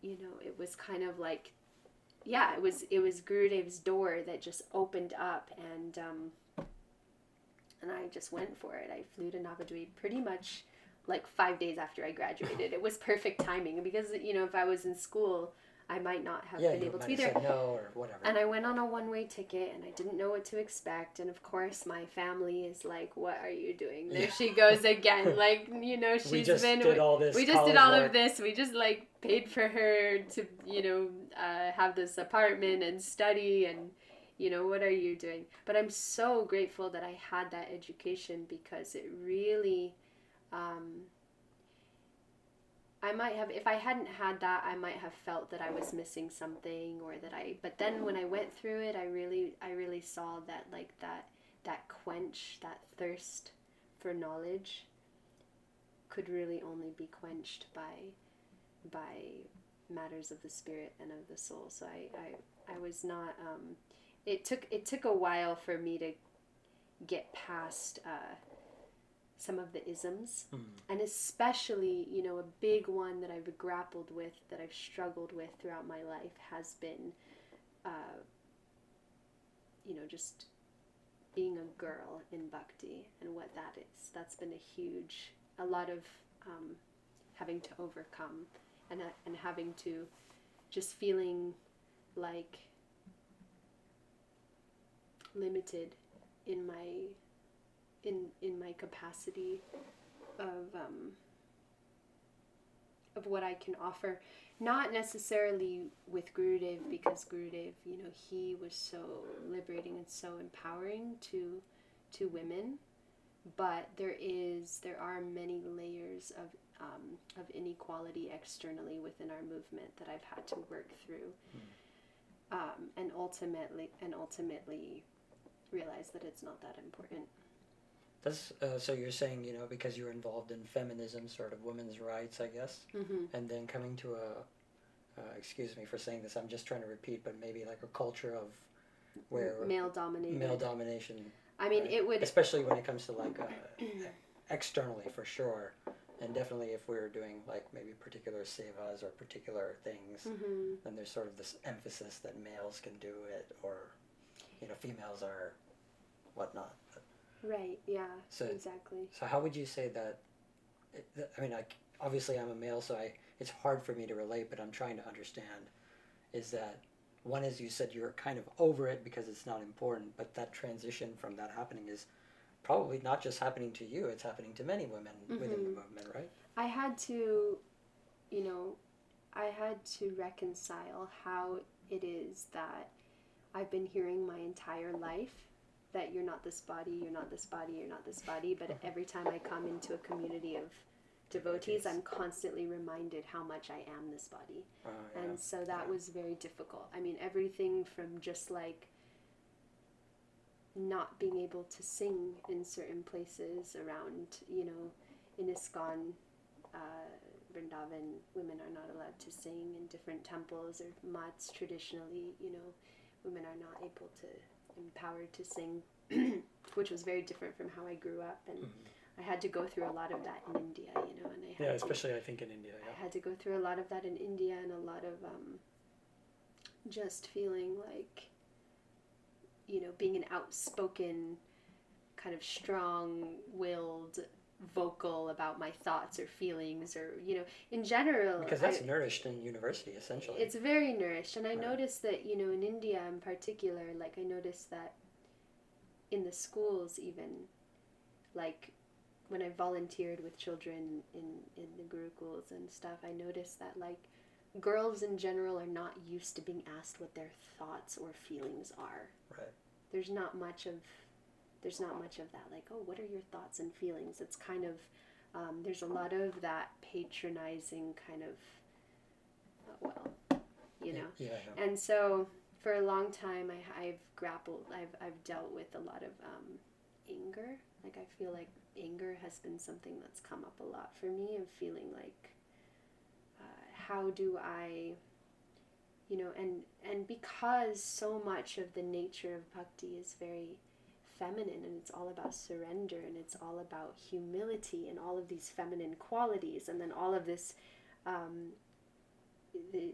you know, it was kind of like, yeah, it was Gurudev's door that just opened up, and I just went for it. I flew to Navadvip pretty much like 5 days after I graduated. It was perfect timing because, you know, if I was in school, I might not have been able to be there. Said no or whatever. And I went on a one-way ticket, and I didn't know what to expect. And of course, my family is like, "What are you doing?" There she goes again. Like, you know, we just did all this. We just did all of this. We just like paid for her to, you know, have this apartment and study, and, you know, what are you doing? But I'm so grateful that I had that education, because it really. I might have, if I hadn't had that, I might have felt that I was missing something, or that but then when I went through it, I really saw that, like, that quench, that thirst for knowledge could really only be quenched by matters of the spirit and of the soul. So I was not, it took a while for me to get past, some of the isms, and especially, you know, a big one that I've grappled with, that I've struggled with throughout my life, has been, you know, just being a girl in Bhakti and what that is. That's been a lot of having to overcome, and having to just feeling like limited in my capacity of what I can offer. Not necessarily with Gurudev, because Gurudev, you know, he was so liberating and so empowering to women, but there are many layers of inequality externally within our movement that I've had to work through, and ultimately realize that it's not that important. That's, so you're saying, you know, because you were involved in feminism, sort of women's rights, I guess, and then coming to excuse me for saying this, I'm just trying to repeat, but maybe like a culture of where male domination. I mean, it would, especially when it comes to like externally, for sure, and definitely if we're doing like maybe particular sevas or particular things, then there's sort of this emphasis that males can do it, or, you know, females are whatnot. Right, yeah, so, exactly. So how would you say that, I mean, obviously I'm a male, so it's hard for me to relate, but I'm trying to understand, is that, one is you said you're kind of over it because it's not important, but that transition from that happening is probably not just happening to you, it's happening to many women within the movement, right? I had to reconcile how it is that I've been hearing my entire life that you're not this body, you're not this body, you're not this body, but every time I come into a community of devotees, I'm constantly reminded how much I am this body. And so that was very difficult. I mean, everything from just like, not being able to sing in certain places around, in ISKCON, Vrindavan, women are not allowed to sing in different temples or mats. Traditionally, women are not able to, empowered to sing, which was very different from how I grew up. And I had to go through a lot of that in India, and especially I think in India. Yeah. I had to go through a lot of that in India, and a lot of just feeling like, being an outspoken, kind of strong-willed, vocal about my thoughts or feelings, or in general, because that's nourished in university, essentially. It's very nourished. And I noticed that in India in particular, like I noticed that in the schools, even like when I volunteered with children in the gurukuls and stuff, I noticed that like girls in general are not used to being asked what their thoughts or feelings are. Right. There's not much of that, like, oh, what are your thoughts and feelings? It's kind of, there's a lot of that patronizing kind of, Yeah. And so for a long time, I've dealt with a lot of anger. Like, I feel like anger has been something that's come up a lot for me, of feeling like, how do I, and because so much of the nature of bhakti is very feminine, and it's all about surrender, and it's all about humility and all of these feminine qualities, and then all of this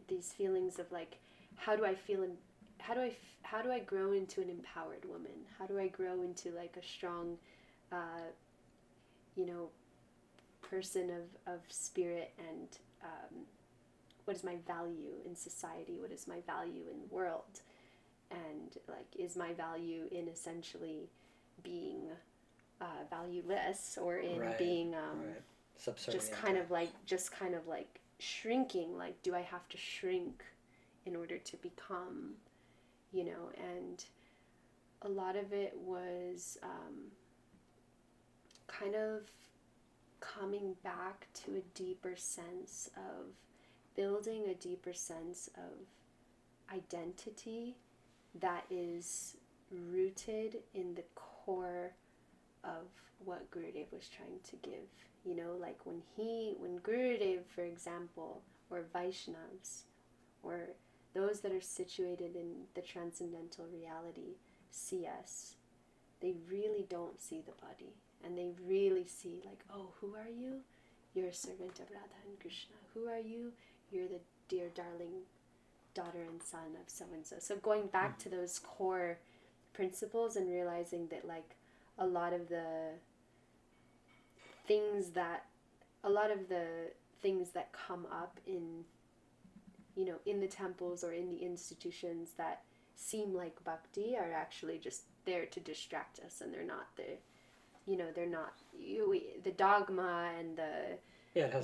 these feelings of like, how do I feel, and how do I grow into an empowered woman? How do I grow into like a strong person of spirit, and what is my value in society? What is my value in the world? And like, is my value in essentially being valueless, or in being subservient, just kind of like shrinking? Like, do I have to shrink in order to become, and a lot of it was kind of coming back to a deeper sense of building a deeper sense of identity that is rooted in the core of what Gurudev was trying to give. Like when Gurudev, for example, or Vaishnavas, or those that are situated in the transcendental reality see us, they really don't see the body. And they really see like, oh, who are you? You're a servant of Radha and Krishna. Who are you? You're the dear darling daughter and son of so-and-so. So going back to those core principles, and realizing that like a lot of the things that come up in in the temples or in the institutions that seem like bhakti are actually just there to distract us, and they're not they're not the dogma and the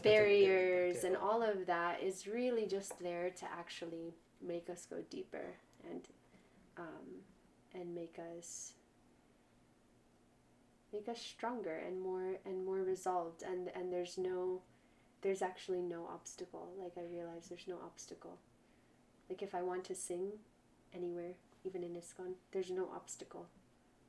barriers and all of that is really just there to actually make us go deeper, and make us stronger and more resolved, and there's actually no obstacle. Like, I realize there's no obstacle. Like, if I want to sing anywhere, even in ISKCON, there's no obstacle.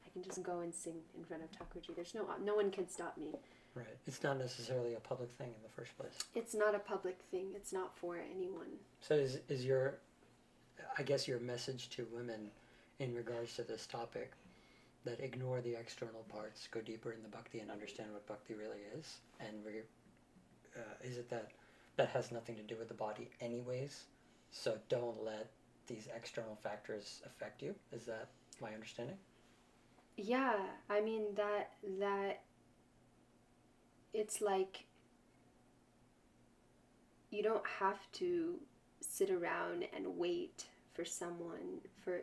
I can just go and sing in front of Thakurji. There's no one can stop me. Right. It's not necessarily a public thing in the first place. It's not a public thing. It's not for anyone. So is your, I guess, your message to women in regards to this topic, that ignore the external parts, go deeper in the bhakti and understand what bhakti really is? And is it that has nothing to do with the body anyways? So don't let these external factors affect you? Is that my understanding? Yeah, I mean that it's like you don't have to sit around and wait for someone, for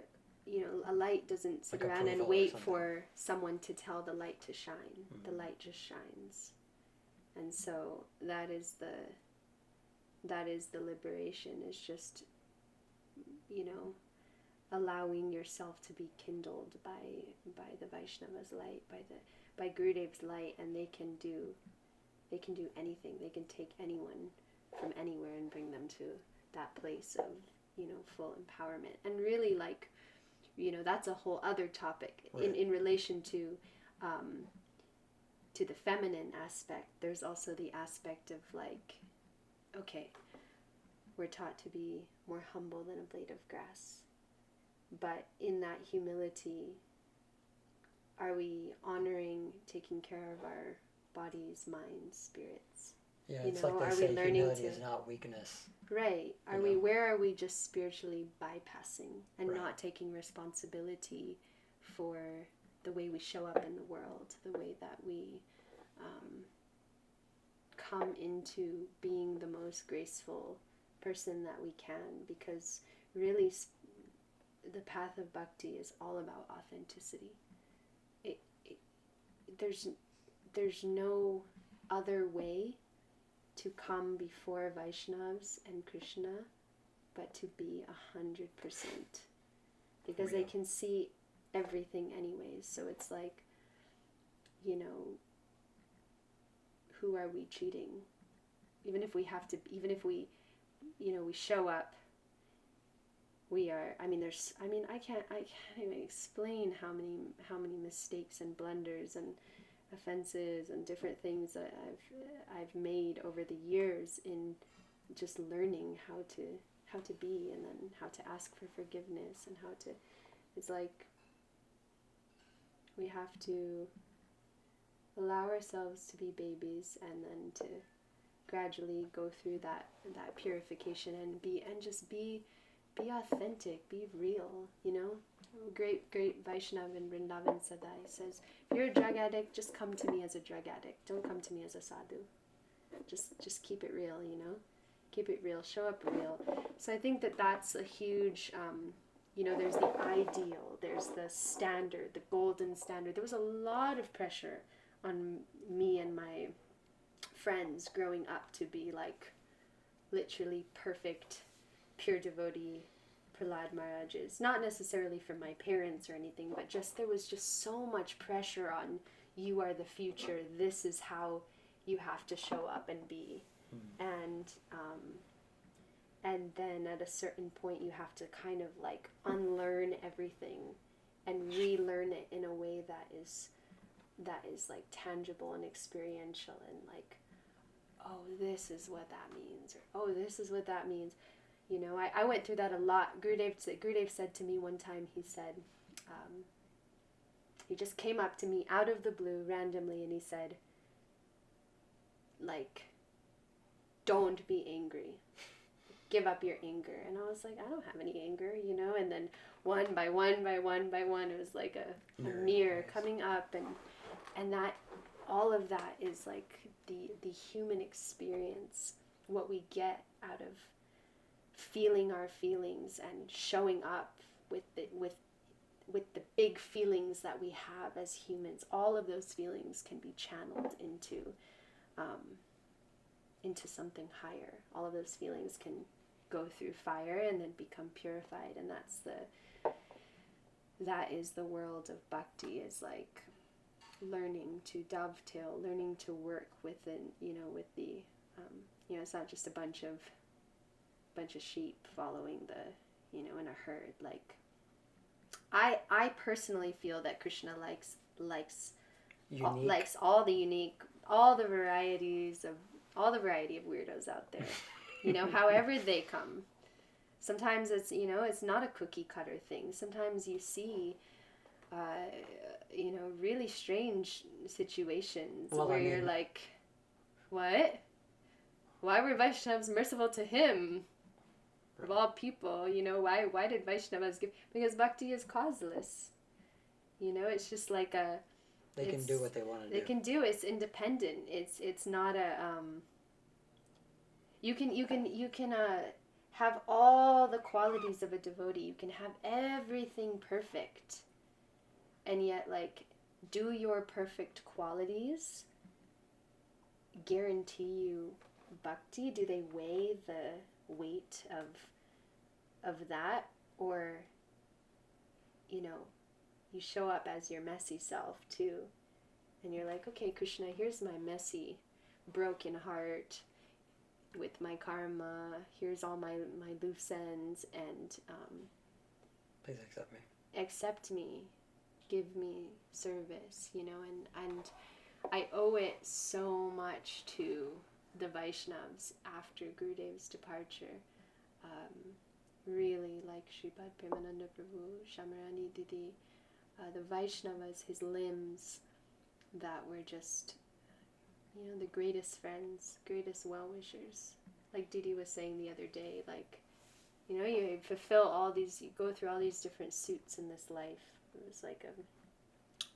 a light doesn't sit like around and wait for someone to tell the light to shine. Mm-hmm. The light just shines. And so that is the liberation, is just allowing yourself to be kindled by the Vaishnava's light, by Gurudev's light, and they can do anything. They can take anyone from anywhere and bring them to that place of full empowerment. And really, like, that's a whole other topic. Right. In relation to the feminine aspect, there's also the aspect of like, okay, we're taught to be more humble than a blade of grass. But in that humility, are we honoring, taking care of our bodies, minds, spirits? Yeah, it's like they say humility is not weakness. Right. Where are we just spiritually bypassing and not taking responsibility for the way we show up in the world, the way that we come into being the most graceful person that we can? Because really the path of bhakti is all about authenticity. There's no other way to come before Vaishnavas and Krishna but to be 100%, because they can see everything anyways. So it's like, who are we cheating? Even if we we show up, we are, I can't even explain how many mistakes and blunders and offenses and different things that I've made over the years in just learning how to be, and then how to ask for forgiveness, and it's like we have to allow ourselves to be babies, and then to gradually go through that purification and just be authentic, be real, Great Vaishnava in Vrindavan said that. He says, if you're a drug addict, just come to me as a drug addict. Don't come to me as a sadhu. Just keep it real, Keep it real. Show up real. So I think that's a huge, there's the ideal, there's the standard, the golden standard. There was a lot of pressure on me and my friends growing up to be like literally perfect, pure devotee Prahlad Maharajas. Not necessarily from my parents or anything, but there was just so much pressure on, you are the future, this is how you have to show up and be. And then at a certain point you have to kind of like unlearn everything and relearn it in a way that is like tangible and experiential, and like, oh, this is what that means, or oh, this is what that means. I went through that a lot. Gurudev said to me one time, he said, he just came up to me out of the blue randomly, and he said, like, don't be angry. Give up your anger. And I was like, I don't have any anger, and then one by one, it was like a mirror coming up, and that, all of that is like the human experience, what we get out of feeling our feelings and showing up with the big feelings that we have as humans. All of those feelings can be channeled into something higher. All of those feelings can go through fire and then become purified, and that is the world of bhakti, is like learning to dovetail, learning to work within, with the it's not just a bunch of sheep following in a herd. Like, I personally feel that Krishna likes all the variety of weirdos out there. However they come. Sometimes it's it's not a cookie cutter thing. Sometimes you see really strange situations where you're like, what? Why were Vaishnavas merciful to him? Of all people, why did Vaishnavas give? Because bhakti is causeless. It's just like they can do what they want to do. They can do. It's independent. It's not a you can have all the qualities of a devotee. You can have everything perfect, and yet, like, do your perfect qualities guarantee you bhakti? Do they weigh the weight of that? Or you show up as your messy self too, and you're like, okay, Krishna, here's my messy, broken heart with my karma. Here's all my loose ends, and please accept me. accept me, give me service, you know, and I owe it so much to the Vaishnavas after Gurudev's departure. Really, like Sripad Premananda Prabhu, Shamarani Didi, the Vaishnavas, his limbs, that were just, you know, the greatest friends, greatest well-wishers. Like Didi was saying the other day, like, you know, you fulfill all these, you go through all these different suits in this life. It was like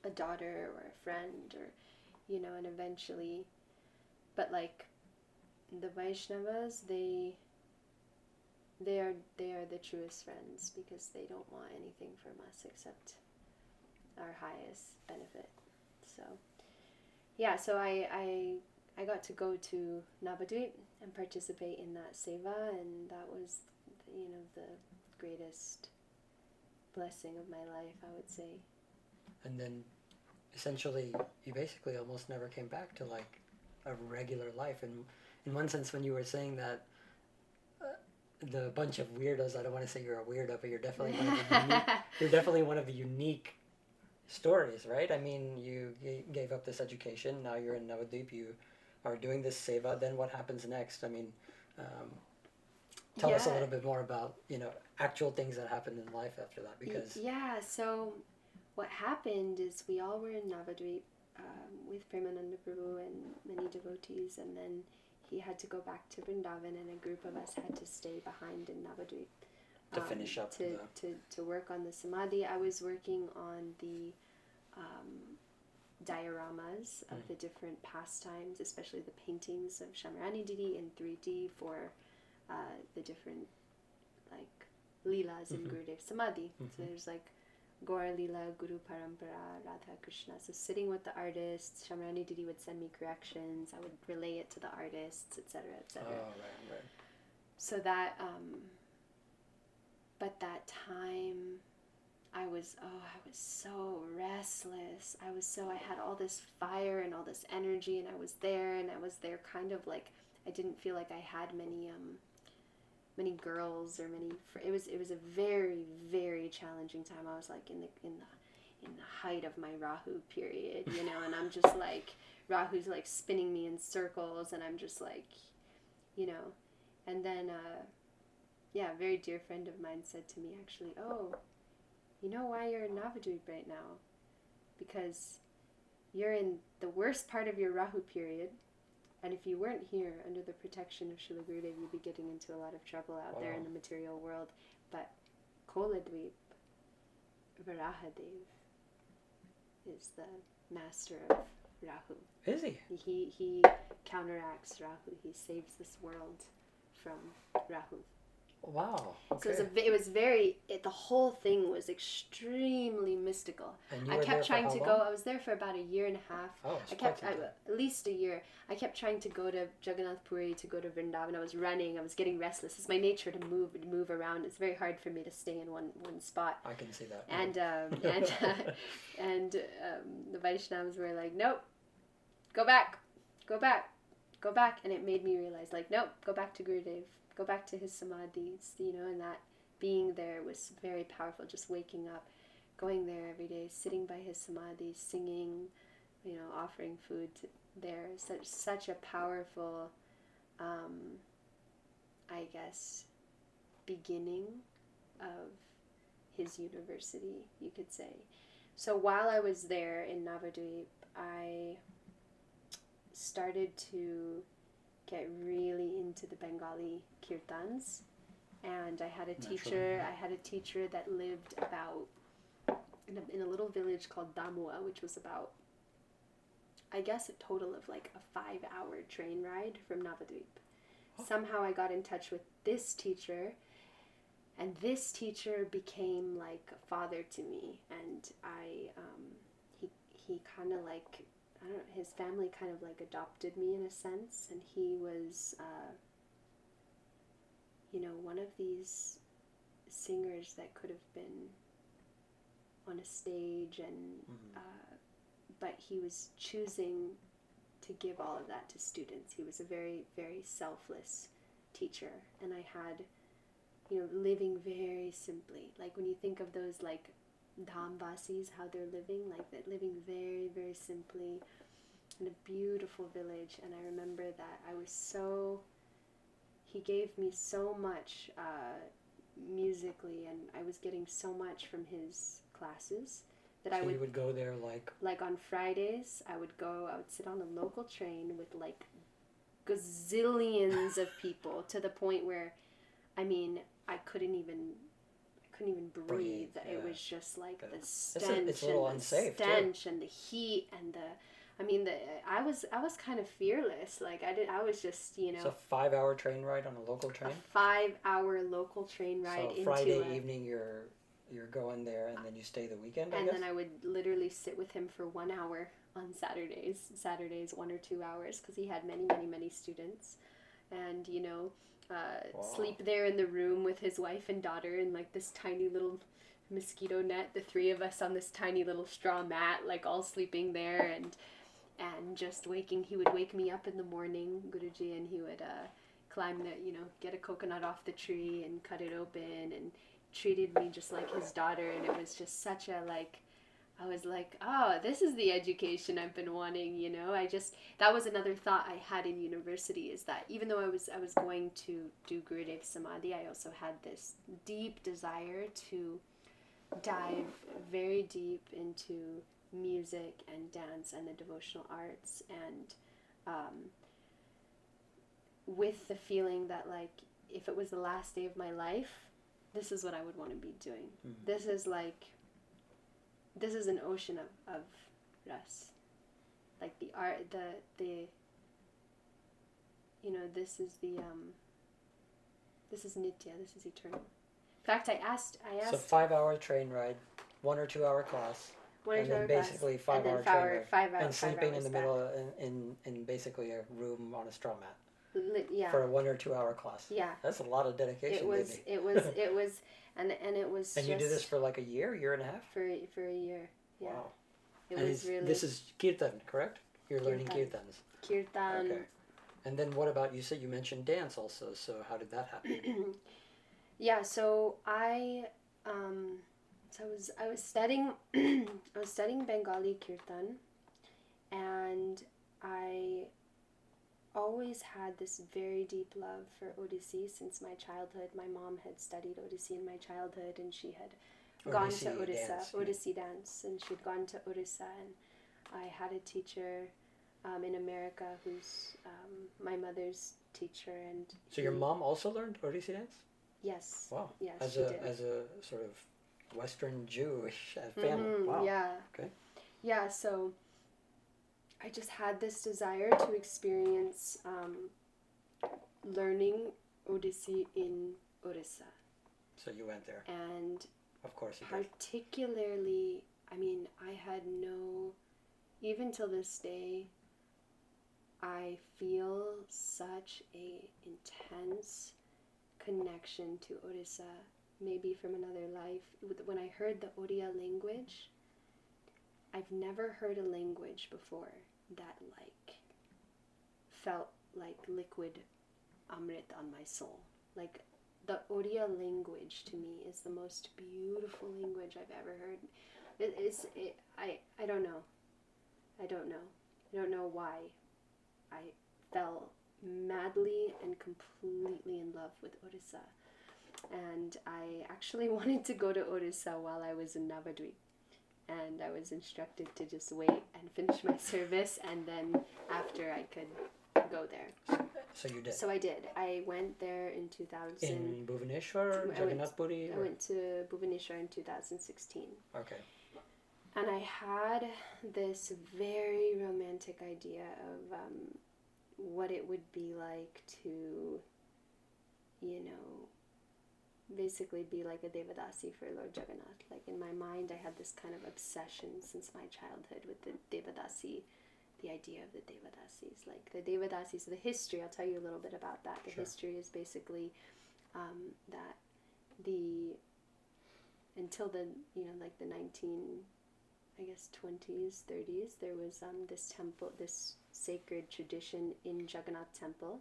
a daughter or a friend, or, you know, and eventually, but like the Vaishnavas, they are the truest friends, because they don't want anything from us except our highest benefit. So yeah, so I got to go to Navadvip and participate in that seva, and that was, you know, the greatest blessing of my life, I would say. And then essentially you basically almost never came back to like a regular life. And in one sense, when you were saying that, the bunch of weirdos, I don't want to say you're a weirdo, but you're definitely one of the unique, you're definitely one of the unique stories, right? I mean, you gave up this education, now you're in Navadvip, you are doing this seva, then what happens next? I mean, tell us a little bit more about, you know, actual things that happened in life after that, because... Yeah, so what happened is we all were in Navadvip with Premananda Prabhu and many devotees, and then he had to go back to Vrindavan, and a group of us had to stay behind in Navadvip. To finish up to work on the samadhi. I was working on the dioramas of the different pastimes, especially the paintings of Shamarani Didi in 3D for the different like leelas in Gurudev Samadhi. So there's like Gaura Leela, Guru Parampara, Radha Krishna. So sitting with the artists, Shamarani Didi would send me corrections. I would relay it to the artists, etc., etc. Oh, right. So that, but that time, I was so restless. I had all this fire and all this energy, and I was there kind of like, I didn't feel like I had many girls or it was a very, very challenging time. I was like in the height of my Rahu period, you know, and I'm just like, Rahu's like spinning me in circles, and I'm just like, you know, and then, a very dear friend of mine said to me, actually, oh, you know why you're in Navadvip right now? Because you're in the worst part of your Rahu period, and if you weren't here under the protection of Śrīla Gurudeva, you'd be getting into a lot of trouble out there in the material world. But Koladvip, Varahadev is the master of Rahu. Is he? He counteracts Rahu. He saves this world from Rahu. Wow. Okay. So the whole thing was extremely mystical. And you I were kept there trying for to how long? go. I was there for about a year and a half. Oh, at least a year. I kept trying to go to Jagannath Puri, to go to Vrindavan. I was running. I was getting restless. It's my nature to move around. It's very hard for me to stay in one spot. I can see that. And the Vaishnavas were like, nope, go back, and it made me realize, like, nope, go back to Gurudev. Go back to his samadhis, you know, and that being there was very powerful. Just waking up, going there every day, sitting by his samadhi, singing, you know, offering food there. Such a powerful, I guess, beginning of his university, you could say. So while I was there in Navadvip, I started to get really into the Bengali kirtans, and I had a teacher that lived about in a little village called Damua, which was about, I guess, a total of like a 5-hour train ride from Navadvip. Somehow I got in touch with this teacher, and this teacher became like a father to me, and he kind of like, I don't know, his family kind of like adopted me in a sense, and he was, you know, one of these singers that could have been on a stage, and but he was choosing to give all of that to students. He was a very, very selfless teacher, and I had, you know, living very simply. Like when you think of those like Dhamvasis, how they're living, like they're living very, very simply in a beautiful village. And I remember that he gave me so much musically, and I was getting so much from his classes that So you would go there like on Fridays, I would sit on a local train with like gazillions of people to the point where, I mean, I couldn't even breathe. Yeah. It was just like the stench, it's a little unsafe stench and the heat and I was kind of fearless. Like I was just, you know. It's a 5-hour train ride on a local train? A 5-hour local train ride so Friday evening you're going there, and then you stay the weekend, I guess? Then I would literally sit with him for 1 hour on Saturdays 1 or 2 hours, because he had many students, and you know, sleep there in the room with his wife and daughter in like this tiny little mosquito net, the three of us on this tiny little straw mat, like all sleeping there, and just he would wake me up in the morning, Guruji, and he would get a coconut off the tree and cut it open, and treated me just like his daughter. And it was just such a I was like, oh, this is the education I've been wanting, you know. That was another thought I had in university, is that even though I was going to do Gurudev Samadhi, I also had this deep desire to dive very deep into music and dance and the devotional arts, and with the feeling that, like, if it was the last day of my life, this is what I would want to be doing. Mm-hmm. This is an ocean of ras. Like the art, the you know, this is nitya, this is eternal. In fact, I asked. So 5-hour train ride, 1 or 2 hour class, and then basically 5-hour train ride, and sleeping in the middle in basically a room on a straw mat. Yeah. For a 1 or 2 hour class. Yeah. That's a lot of dedication. It was, and it was. And you did this for like a year and a half? For a year, yeah. Wow. This is kirtan, correct? You're learning kirtans. Kirtan. Okay. And then what about, you mentioned dance also, so how did that happen? Yeah, so I was studying Bengali kirtan, and I always had this very deep love for Odissi since my childhood. My mom had studied Odissi in my childhood, and she had gone to Odissi dance, and she'd gone to Orissa, and I had a teacher in America who's my mother's teacher. And so your mom also learned Odissi dance? Yes. Wow. Yes, as a sort of Western Jewish family. Mm-hmm, wow. Yeah. Okay. Yeah, so I just had this desire to experience learning Odissi in Orissa. So you went there. And of course you particularly, I mean, even till this day, I feel such a intense connection to Orissa, maybe from another life. When I heard the Odia language, I've never heard a language before that felt like liquid amrit on my soul. Like, the Odia language to me is the most beautiful language I've ever heard. I don't know. I don't know why I fell madly and completely in love with Orissa. And I actually wanted to go to Orissa while I was in Navadvip. And I was instructed to just wait and finish my service, and then after I could go there. So you did? So I did. I went there in 2000. In Bhubaneswar, Jagannath Puri? I went to Bhubaneswar in 2016. Okay. And I had this very romantic idea of what it would be like to, basically be like a Devadasi for Lord Jagannath. Like, in my mind, I had this kind of obsession since my childhood with the Devadasi, the idea of the Devadasis. Like, the Devadasis, the history, I'll tell you a little bit about that. The history is basically that until the, the 20s, 30s, there was this temple, this sacred tradition in Jagannath Temple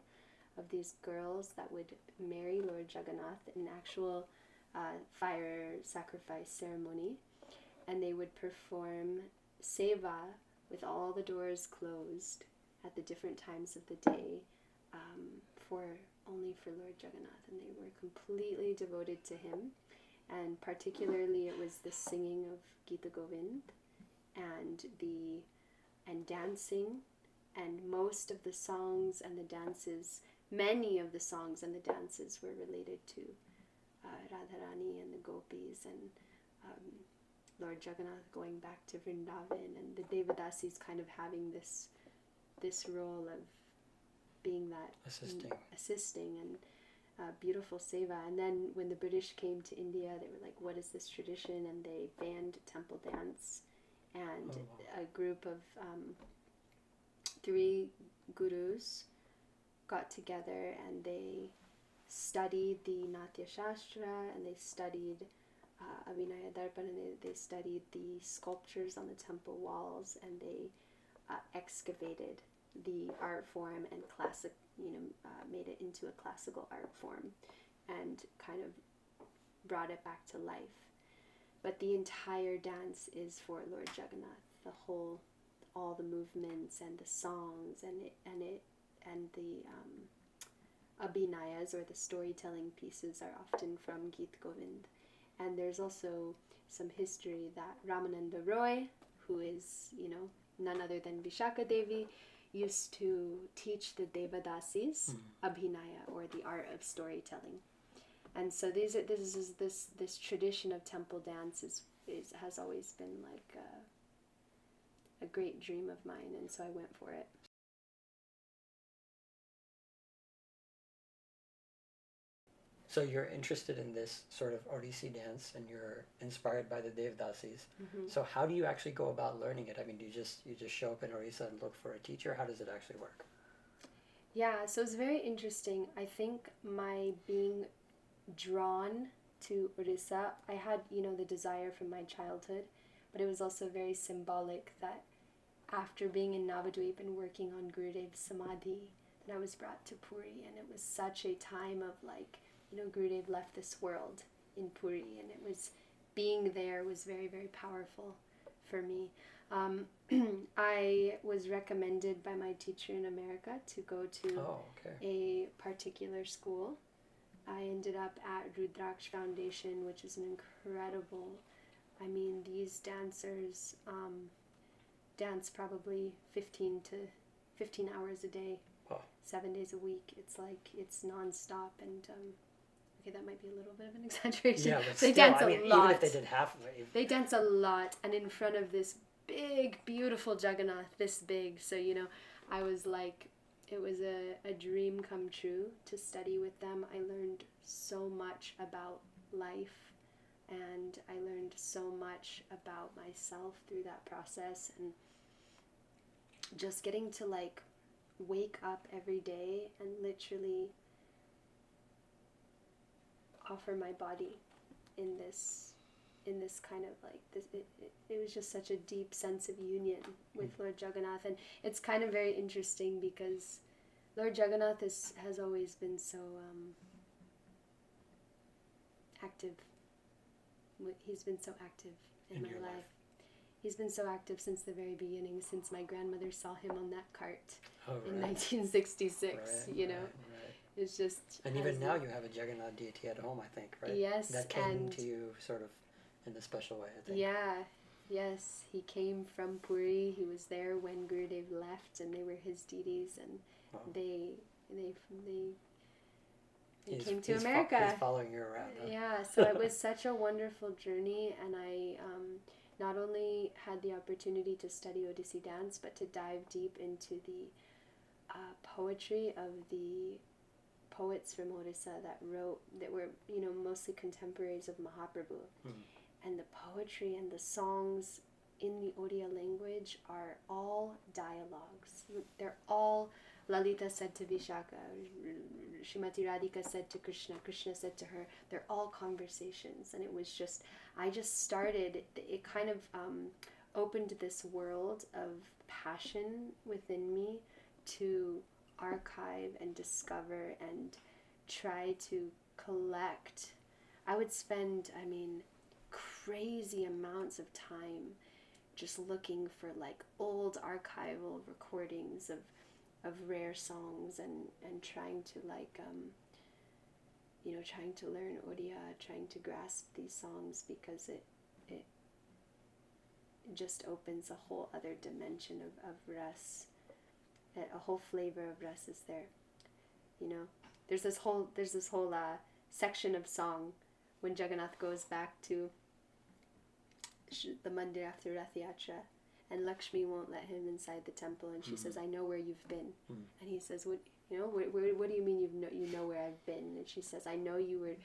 of these girls that would marry Lord Jagannath in actual fire sacrifice ceremony. and they would perform seva with all the doors closed at the different times of the day, only for Lord Jagannath, and they were completely devoted to him. And particularly it was the singing of Gita Govind and dancing, and most of the songs and the dances, many of the songs and the dances were related to Radharani and the gopis, and Lord Jagannath going back to Vrindavan, and the Devadasis kind of having this role of being that assisting and beautiful seva. And then when the British came to India, they were like, what is this tradition? And they banned temple dance, and a group of 3 gurus got together and they studied the Natya Shastra, and they studied Abhinaya Darpan, and they studied the sculptures on the temple walls, and they excavated the art form and made it into a classical art form and kind of brought it back to life. But the entire dance is for Lord Jagannath. All the movements and the songs and the abhinayas, or the storytelling pieces, are often from Gita Govind. And there's also some history that Ramananda Roy, who is, none other than Vishaka Devi, used to teach the Devadasis abhinaya, or the art of storytelling. And so this tradition of temple dance has always been like a great dream of mine, and so I went for it. So you're interested in this sort of Odissi dance, and you're inspired by the Devadasis. Mm-hmm. So how do you actually go about learning it? I mean, do you just show up in Orissa and look for a teacher? How does it actually work? Yeah, so it's very interesting. I think my being drawn to Orissa, I had, the desire from my childhood, but it was also very symbolic that after being in Navadvip and working on Gurudev's Samadhi, then I was brought to Puri, and it was such a time of Gurudev left this world in Puri, and it was, being there was very, very powerful for me. I was recommended by my teacher in America to go to a particular school. I ended up at Rudraksh Foundation, which is an incredible, these dancers dance probably 15 hours a day, 7 days a week. It's nonstop, and okay, that might be a little bit of an exaggeration. Yeah, but they still, dance a lot. Even if they did half of it. They dance a lot, and in front of this big, beautiful Jagannath, this big. So, I was like, it was a dream come true to study with them. I learned so much about life, and I learned so much about myself through that process, and just getting to wake up every day and literally offer my body in this kind of this. It was just such a deep sense of union with Lord Jagannath, and it's kind of very interesting because Lord Jagannath has always been so active. He's been so active in my life. He's been so active since the very beginning, since my grandmother saw him on that cart in 1966, Right. It's just... And even now you have a Jagannath deity at home, I think, right? Yes. That came to you sort of in a special way, I think. Yeah, yes. He came from Puri. He was there when Gurudev left, and they were his deities, and they came to America. He's following you around. Huh? Yeah, so it was such a wonderful journey, and I not only had the opportunity to study Odissi dance, but to dive deep into the poetry of the poets from Orissa that were mostly contemporaries of Mahaprabhu. And the poetry and the songs in the Odia language are all dialogues. They're all... Lalita said to Vishaka, Srimati Radhika said to Krishna, Krishna said to her. They're all conversations, and it was just... I just started... It kind of opened this world of passion within me to archive and discover and try to collect. I would spend, crazy amounts of time just looking for like old archival recordings of rare songs and trying to like trying to learn Oriya, trying to grasp these songs, because it just opens a whole other dimension of ras. A whole flavor of ras is there. There's this whole section of song when Jagannath goes back to the mandir after Rath Yatra, and Lakshmi won't let him inside the temple, and she says, "I know where you've been." And he says, "What do you mean you know where I've been?" And she says, "I know you were,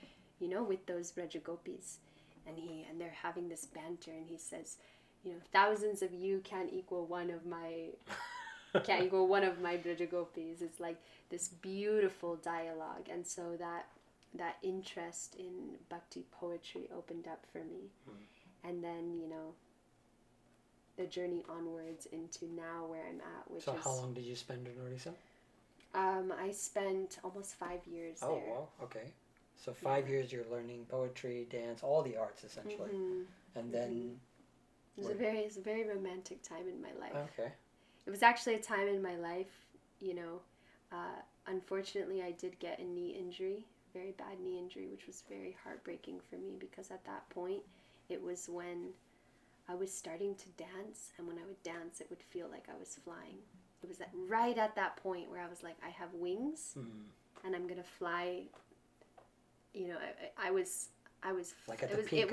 with those Brajagopis." And they're having this banter, and he says, "Thousands of you can't equal one of my Brajagopis." It's like this beautiful dialogue, and so that interest in bhakti poetry opened up for me. And then, the journey onwards into now where I'm at, which is... So how long did you spend in Odisha? I spent almost 5 years there. Oh, wow, okay. So 5 years you're learning poetry, dance, all the arts, essentially. And then... It was a very romantic time in my life. Okay. It was actually a time in my life, unfortunately I did get a knee injury, very bad knee injury, which was very heartbreaking for me, because at that point, it was when I was starting to dance, and when I would dance, it would feel like I was flying. It was right at that point where I was like, I have wings, and I'm gonna fly. I was like at the peak.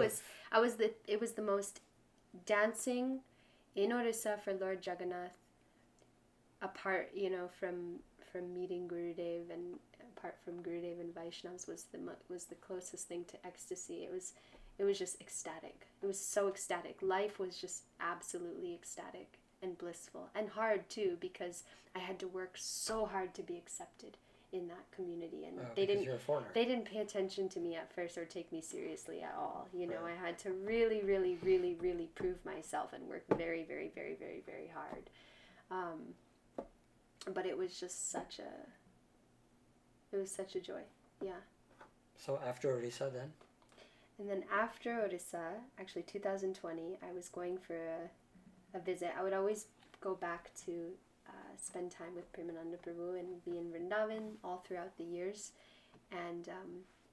It was the most dancing in Orissa for Lord Jagannath. Apart, from meeting Gurudev, and apart from Gurudev and Vaishnavas, was the closest thing to ecstasy. It was just ecstatic. It was so ecstatic. Life was just absolutely ecstatic and blissful, and hard too, because I had to work so hard to be accepted in that community, and you're a foreigner. They didn't pay attention to me at first or take me seriously at all. I had to really, really, really, really prove myself and work very, very, very, very, very hard. But it was just such a joy. Yeah. So after Odisha then? And then after Odisha, actually 2020, I was going for a visit. I would always go back to spend time with Premananda Prabhu and be in Vrindavan all throughout the years. And,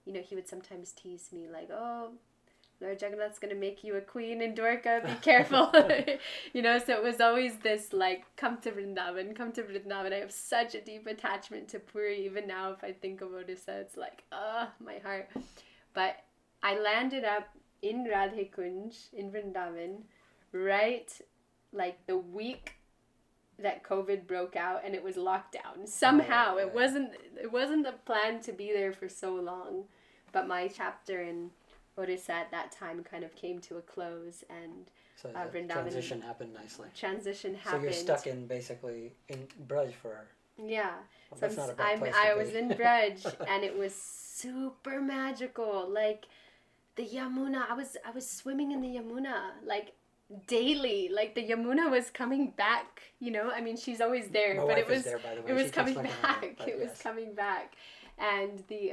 he would sometimes tease me like, "Oh, Lord Jagannath's going to make you a queen in Dwarka, be careful." So it was always this like, come to Vrindavan. I have such a deep attachment to Puri. Even now, if I think of Odisha, it's like, my heart. But I landed up in Radhe Kunj in Vrindavan right like the week that COVID broke out, and it was lockdown. Somehow it wasn't the plan to be there for so long, but my chapter in Odisha at that time kind of came to a close, and so Vrindavan transition happened nicely. So you're stuck in Braj for... Yeah. Well, that's not a bad place to I be. was in Braj, and it was super magical. Like the Yamuna, I was swimming in the Yamuna like daily. Like the Yamuna was coming back. She's always there, My but wife is there, by the way. It was She coming keeps back. looking at It was coming back, and the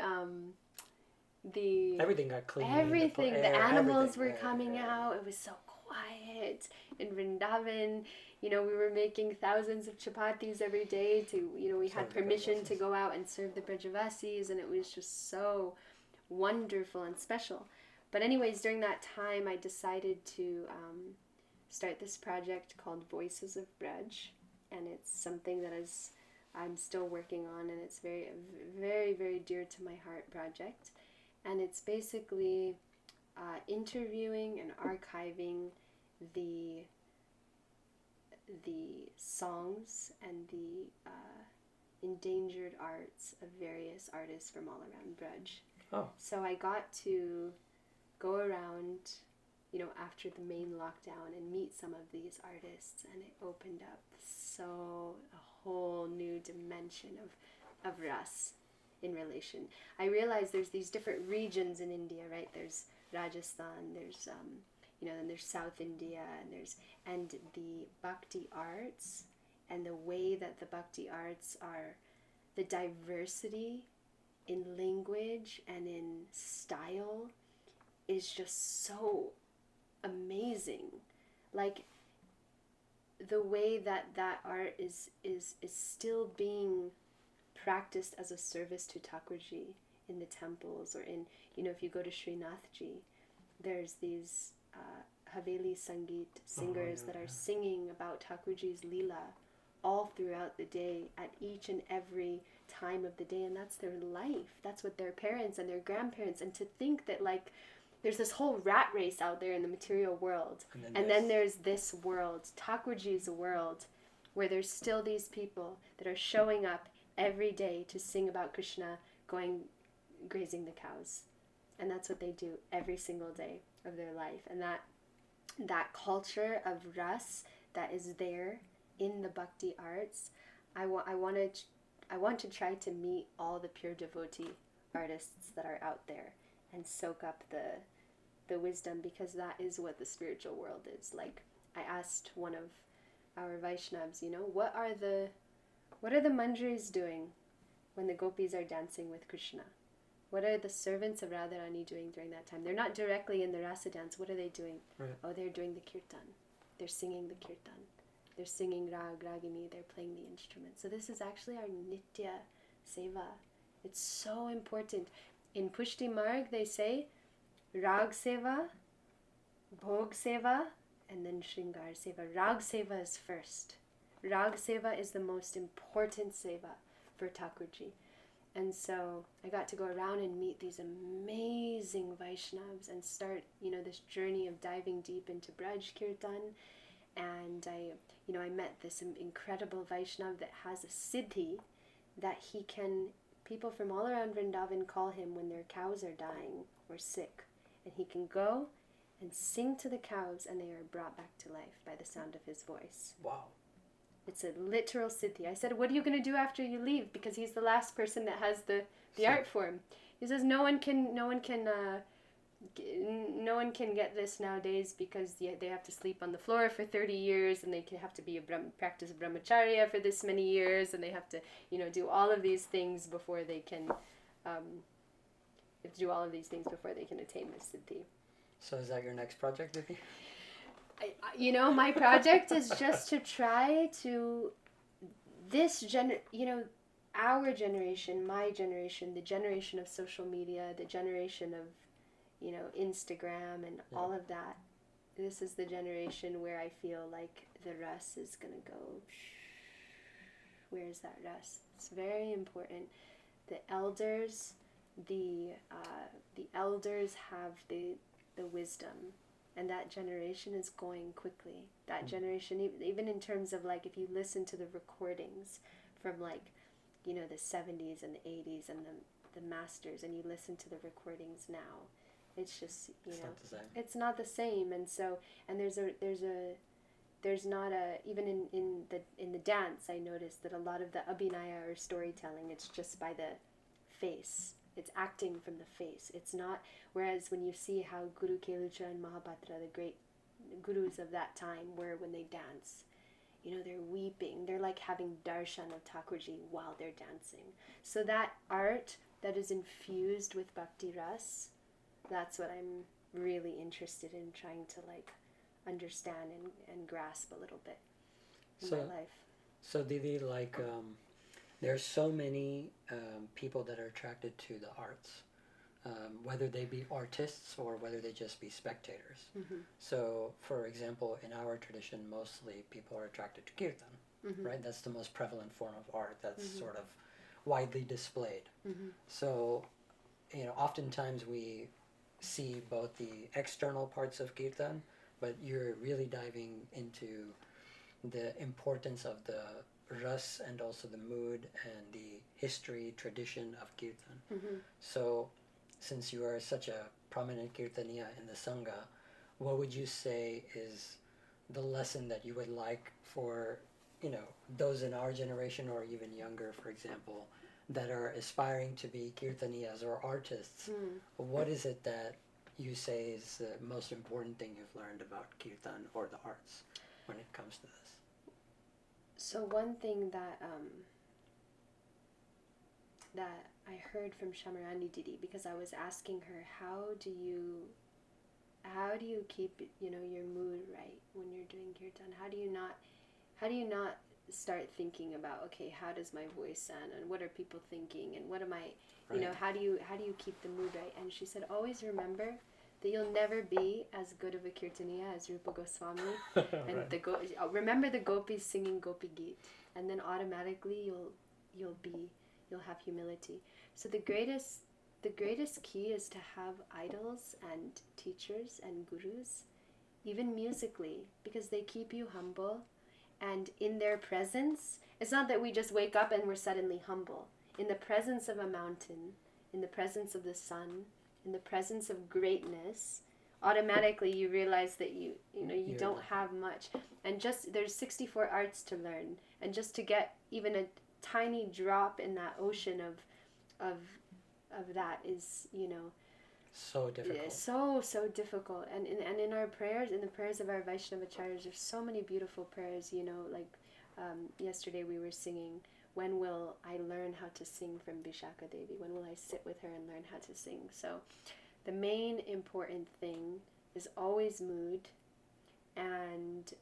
everything got clean. The animals were coming out. It was so quiet in Vrindavan. We were making thousands of chapatis every day we had permission to go out and serve the Brajavasis, and it was just so wonderful and special. But anyways, during that time, I decided to start this project called Voices of Braj, and it's something that I'm still working on, and it's very, very, very dear to my heart project. And it's basically interviewing and archiving the songs and the endangered arts of various artists from all around Braj. Oh. So I got to go around, after the main lockdown and meet some of these artists, and it opened up a whole new dimension of ras in relation. I realized there's these different regions in India, right? There's Rajasthan, there's then there's South India, and the bhakti arts, and the way that the bhakti arts are, the diversity in language and in style is just so amazing. Like the way that art is still being practiced as a service to Thakurji in the temples, or in, if you go to Srinathji, there's these Haveli Sangeet singers that are singing about Thakurji's Leela all throughout the day, at each and every time of the day, and that's their life. That's what their parents and their grandparents, and to think that like there's this whole rat race out there in the material world, and then there's this world, Thakurji's world, where there's still these people that are showing up every day to sing about Krishna, going grazing the cows, and that's what they do every single day of their life. And that culture of ras that is there in the bhakti arts, I want to try to meet all the pure devotee artists that are out there and soak up the wisdom, because that is what the spiritual world is. Like, I asked one of our Vaishnavas, what are the manjaris doing when the gopis are dancing with Krishna? What are the servants of Radharani doing during that time? They're not directly in the rasa dance. What are they doing? Right. Oh, they're doing the kirtan. They're singing the kirtan. They're singing rag, ragini. They're playing the instrument. So this is actually our nitya seva. It's so important. In Pushti Marg, they say rag seva, bhog seva, and then shringar seva. Rag seva is first. Rag seva is the most important seva for Thakurji. And so I got to go around and meet these amazing Vaishnavas and start, this journey of diving deep into Braj Kirtan. And I met this incredible Vaishnav that has a siddhi that people from all around Vrindavan call him when their cows are dying or sick. And he can go and sing to the cows, and they are brought back to life by the sound of his voice. Wow. It's a literal siddhi. I said, what are you going to do after you leave? Because he's the last person that has the art form. He says no one can get this nowadays, because they have to sleep on the floor for 30 years, and they have to practice brahmacharya for this many years, and they have to do all of these things before they can attain this siddhi. So is that your next project, Vivi? My project is just to try to our generation, my generation, the generation of social media, the generation of Instagram and all of that. This is the generation where I feel like the ras is gonna go. Where is that ras? It's very important. The elders have the wisdom. And that generation is going quickly. That generation, even in terms of like, if you listen to the recordings from like, the 70s and the 80s and the masters, and you listen to the recordings now, it's just, it's not the same. It's not the same. And so, and there's not a, even in the dance, I noticed that a lot of the abhinaya or storytelling, it's just by the face. It's acting from the face. It's not, whereas when you see how Guru Kelucha and Mahapatra, the great gurus of that time, were when they dance, they're weeping. They're like having darshan of Thakurji while they're dancing. So that art that is infused with bhakti ras, that's what I'm really interested in trying to like understand and grasp a little bit in my life. So Didi, like, there's so many people that are attracted to the arts, whether they be artists or whether they just be spectators. Mm-hmm. So, for example, in our tradition, mostly people are attracted to kirtan, right? That's the most prevalent form of art that's sort of widely displayed. Mm-hmm. So, oftentimes we see both the external parts of kirtan, but you're really diving into the importance of the ras and also the mood and the history, tradition of kirtan. Mm-hmm. So, since you are such a prominent kirtaniya in the Sangha, what would you say is the lesson that you would like for, those in our generation or even younger, for example, that are aspiring to be kirtaniyas or artists? What is it that you say is the most important thing you've learned about kirtan or the arts when it comes to this? So one thing that I heard from Shamarani Didi, because I was asking her, how do you how do you keep, you know, your mood right when you're doing kirtan? How do you not start thinking about, okay, how does my voice sound, and what are people thinking, and what am I, you know, how do you keep the mood right? And she said, always remember that you'll never be as good of a kirtaniya as Rupa Gosvāmī. And right. Remember the gopis singing Gopi Geet, and then automatically you'll have humility. So the greatest key is to have idols and teachers and gurus, even musically, because they keep you humble. And in their presence, it's not that we just wake up and we're suddenly humble. In the presence of a mountain, in the presence of the sun, in the presence of greatness, automatically you realize that you don't have much. And just, there's 64 arts to learn. And just to get even a tiny drop in that ocean of that is, you know, so difficult. So difficult. And in our prayers, in the prayers of our Vaishnavacharyas, there's so many beautiful prayers, you know, like yesterday we were singing, when will I learn how to sing from Vishaka Devi? When will I sit with her and learn how to sing? So the main important thing is always mood. And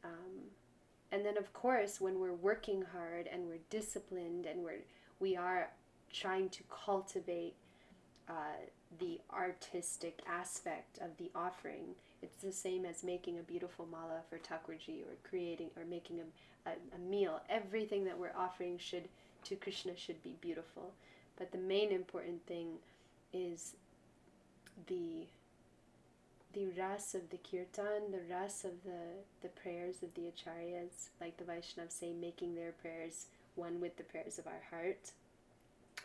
then of course, when we're working hard and we're disciplined and we are trying to cultivate the artistic aspect of the offering, it's the same as making a beautiful mala for Thakurji, or creating or making a meal. Everything that we're offering to Krishna should be beautiful. But the main important thing is the ras of the kirtan, the ras of the prayers of the acharyas, like the Vaishnavas say, making their prayers one with the prayers of our heart,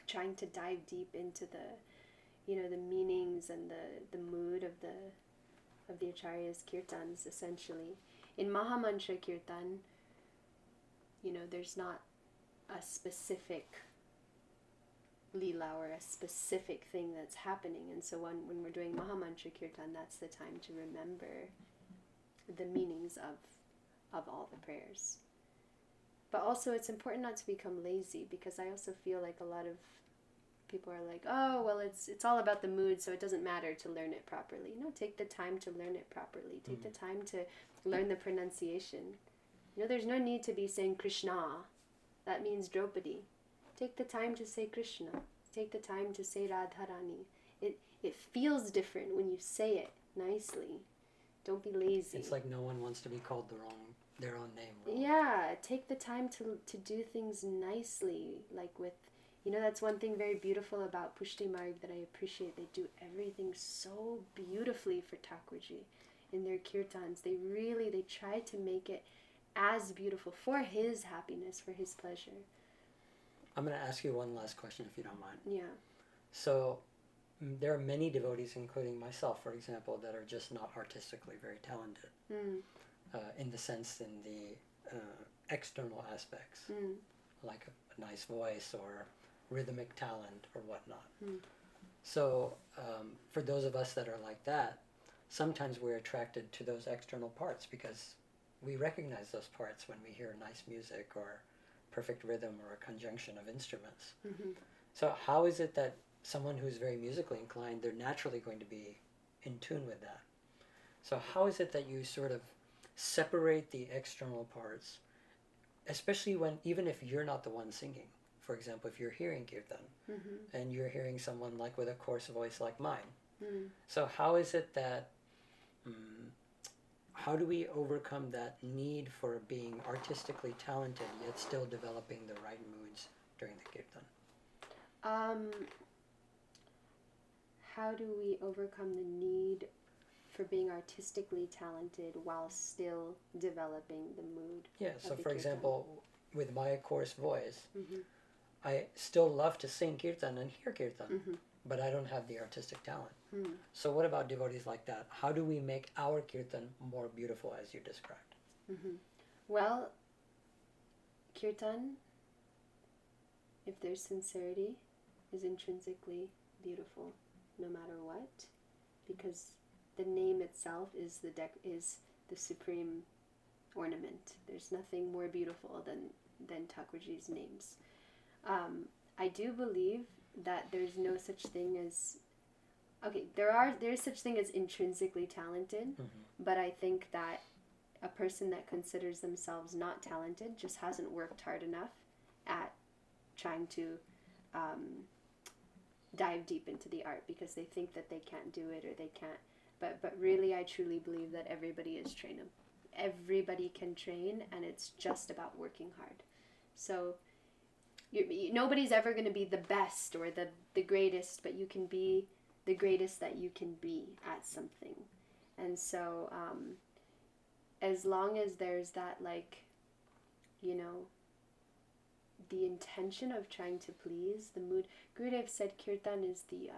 trying to dive deep into the meanings and the mood of the acharyas' kirtans, essentially. In Mahamantra kirtan, you know, there's not a specific lila or a specific thing that's happening, and so when we're doing Mahamantra kirtan, that's the time to remember the meanings of all the prayers. But also it's important not to become lazy, because I also feel like a lot of people are like, oh, well, it's all about the mood, so it doesn't matter to learn it properly. No, take the time to learn it properly. Take the time to learn the pronunciation. You know, there's no need to be saying Krishna. That means Draupadi. Take the time to say Krishna. Take the time to say Radharani. It feels different when you say it nicely. Don't be lazy. It's like no one wants to be called their own name wrong. Yeah, take the time to do things nicely, like with, you know, that's one thing very beautiful about Pushti Marg that I appreciate. They do everything so beautifully for Thakurji in their kirtans. They try to make it as beautiful for his happiness, for his pleasure. I'm going to ask you one last question, if you don't mind. Yeah. So there are many devotees, including myself, for example, that are just not artistically very talented, in the sense, in the external aspects, like a nice voice or rhythmic talent or whatnot. So for those of us that are like that, sometimes we're attracted to those external parts because we recognize those parts when we hear nice music or perfect rhythm or a conjunction of instruments. So how is it that someone who's very musically inclined, they're naturally going to be in tune with that? So how is it that you sort of separate the external parts, especially when, even if you're not the one singing? For example, if you're hearing kirtan and you're hearing someone like with a coarse voice like mine. So how is it that, how do we overcome that need for being artistically talented yet still developing the right moods during the kirtan? How do we overcome the need for being artistically talented while still developing the mood? Yeah, so for example, with my coarse voice, I still love to sing kirtan and hear kirtan, but I don't have the artistic talent. So what about devotees like that? How do we make our kirtan more beautiful as you described? Well, kirtan, if there's sincerity, is intrinsically beautiful, no matter what, because the name itself is the supreme ornament. There's nothing more beautiful than Thakurji's names. I do believe that there's no such thing as okay, there's such thing as intrinsically talented, but I think that a person that considers themselves not talented just hasn't worked hard enough at trying to dive deep into the art because they think that they can't do it or they can't. But really, I truly believe that everybody is trainable. Everybody can train, and it's just about working hard. So nobody's ever going to be the best or the greatest, but you can be the greatest that you can be at something. And so as long as there's that, like, you know, the intention of trying to please, the mood. Gurudev said kirtan is the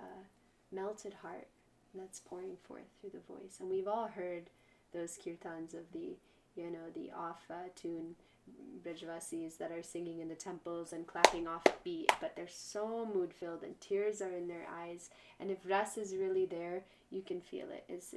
melted heart that's pouring forth through the voice. And we've all heard those kirtans of the, you know, the off-tune Brajvasis that are singing in the temples and clapping off beat, but they're so mood-filled and tears are in their eyes. And if ras is really there, you can feel it. It's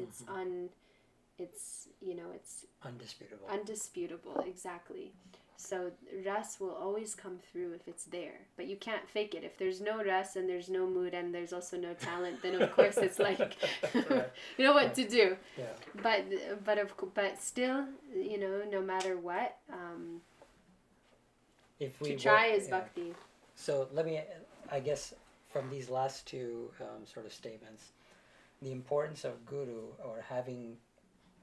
you know, it's undisputable. Undisputable, exactly. So ras will always come through if it's there, but you can't fake it. If there's no ras and there's no mood and there's also no talent, then of course it's like right. you know what to do. Yeah. But still, you know, no matter what, if we to try is bhakti. So let me, I guess, from these last two sort of statements, the importance of guru or having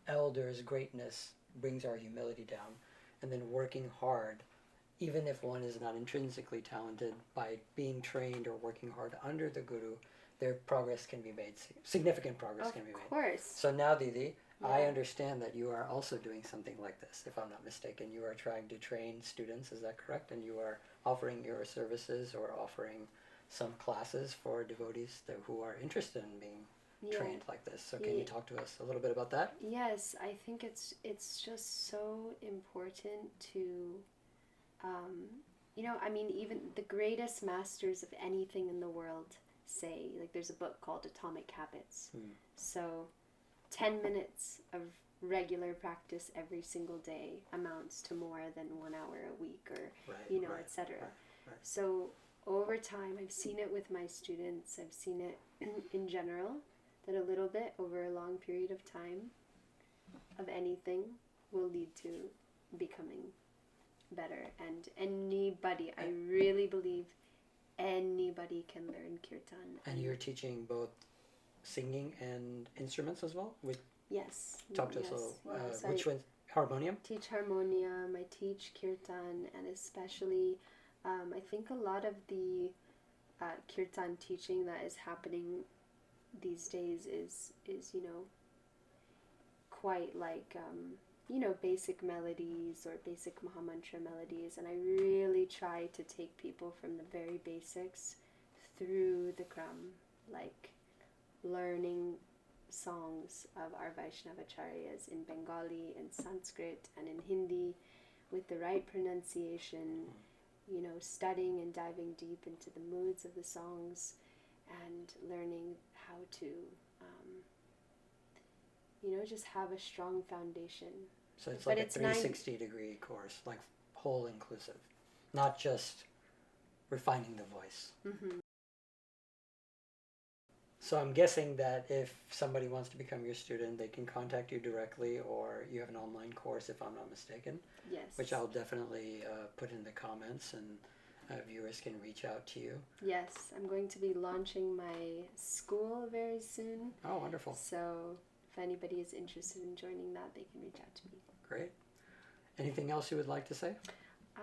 elders' greatness brings our humility down. And then working hard, even if one is not intrinsically talented, by being trained or working hard under the guru, their progress can be made. Significant progress can be made. Of course. So now, Didi, I understand that you are also doing something like this, if I'm not mistaken. You are trying to train students, is that correct? And you are offering your services or offering some classes for devotees who are interested in being trained like this. So can you talk to us a little bit about that? Yes, I think it's just so important to, you know, I mean, even the greatest masters of anything in the world say, like, there's a book called Atomic Habits. So 10 minutes of regular practice every single day amounts to more than 1 hour a week or, you know, etc. Right. So over time, I've seen it with my students, I've seen it in general, that a little bit over a long period of time of anything will lead to becoming better. And anybody, I really believe anybody can learn kirtan. And you're teaching both singing and instruments as well? Yes. Talk to us a little. Which one? Harmonium? Teach harmonium, I teach kirtan, and especially I think a lot of the kirtan teaching that is happening these days is you know, quite like you know, basic melodies or basic Mahamantra melodies, and I really try to take people from the very basics through the Kram, like learning songs of our Vaishnavacharyas in Bengali and Sanskrit and in Hindi with the right pronunciation, you know, studying and diving deep into the moods of the songs and learning how to, you know, just have a strong foundation. So it's like a 360-degree course, like whole inclusive, not just refining the voice. Mm-hmm. So I'm guessing that if somebody wants to become your student, they can contact you directly, or you have an online course, if I'm not mistaken. Yes. Which I'll definitely put in the comments, and viewers can reach out to you. Yes, I'm going to be launching my school very soon. Oh, wonderful. So if anybody is interested in joining that, they can reach out to me. Great. Anything else you would like to say?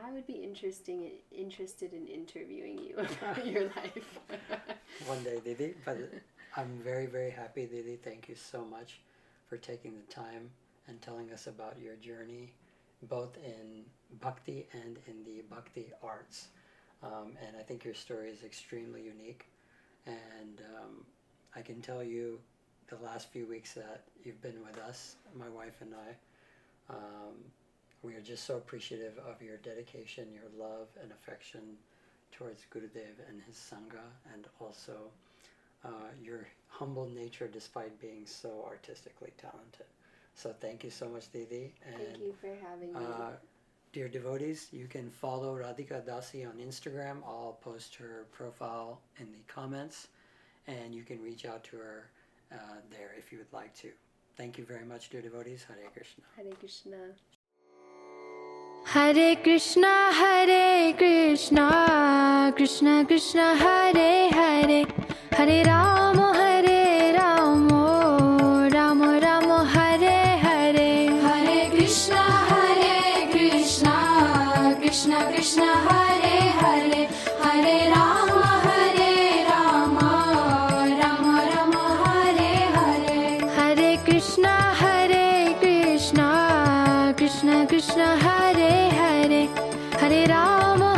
I would be interested in interviewing you about your life. One day, Didi. But I'm very, very happy, Didi. Thank you so much for taking the time and telling us about your journey, both in Bhakti and in the Bhakti arts. And I think your story is extremely unique. And I can tell you the last few weeks that you've been with us, my wife and I, we are just so appreciative of your dedication, your love and affection towards Gurudev and his Sangha, and also your humble nature despite being so artistically talented. So thank you so much, Didi. And thank you for having me. Dear devotees, you can follow Rādhikā Dāsī on Instagram. I'll post her profile in the comments. and you can reach out to her there if you would like to. Thank you very much, dear devotees. Hare Krishna. Hare Krishna. Hare Krishna, Hare Krishna, Krishna Krishna, Hare Hare, Hare Rama, Hare Rama, Rama Rama, Hare Hare. Hare Krishna, Hare Krishna, Krishna Krishna, Hare Hare, Hare Rama, Hare Rama, Rama Rama, Hare Hare. Hare Krishna, Hare Krishna, Krishna Krishna, Hare Hare, Hare Rama,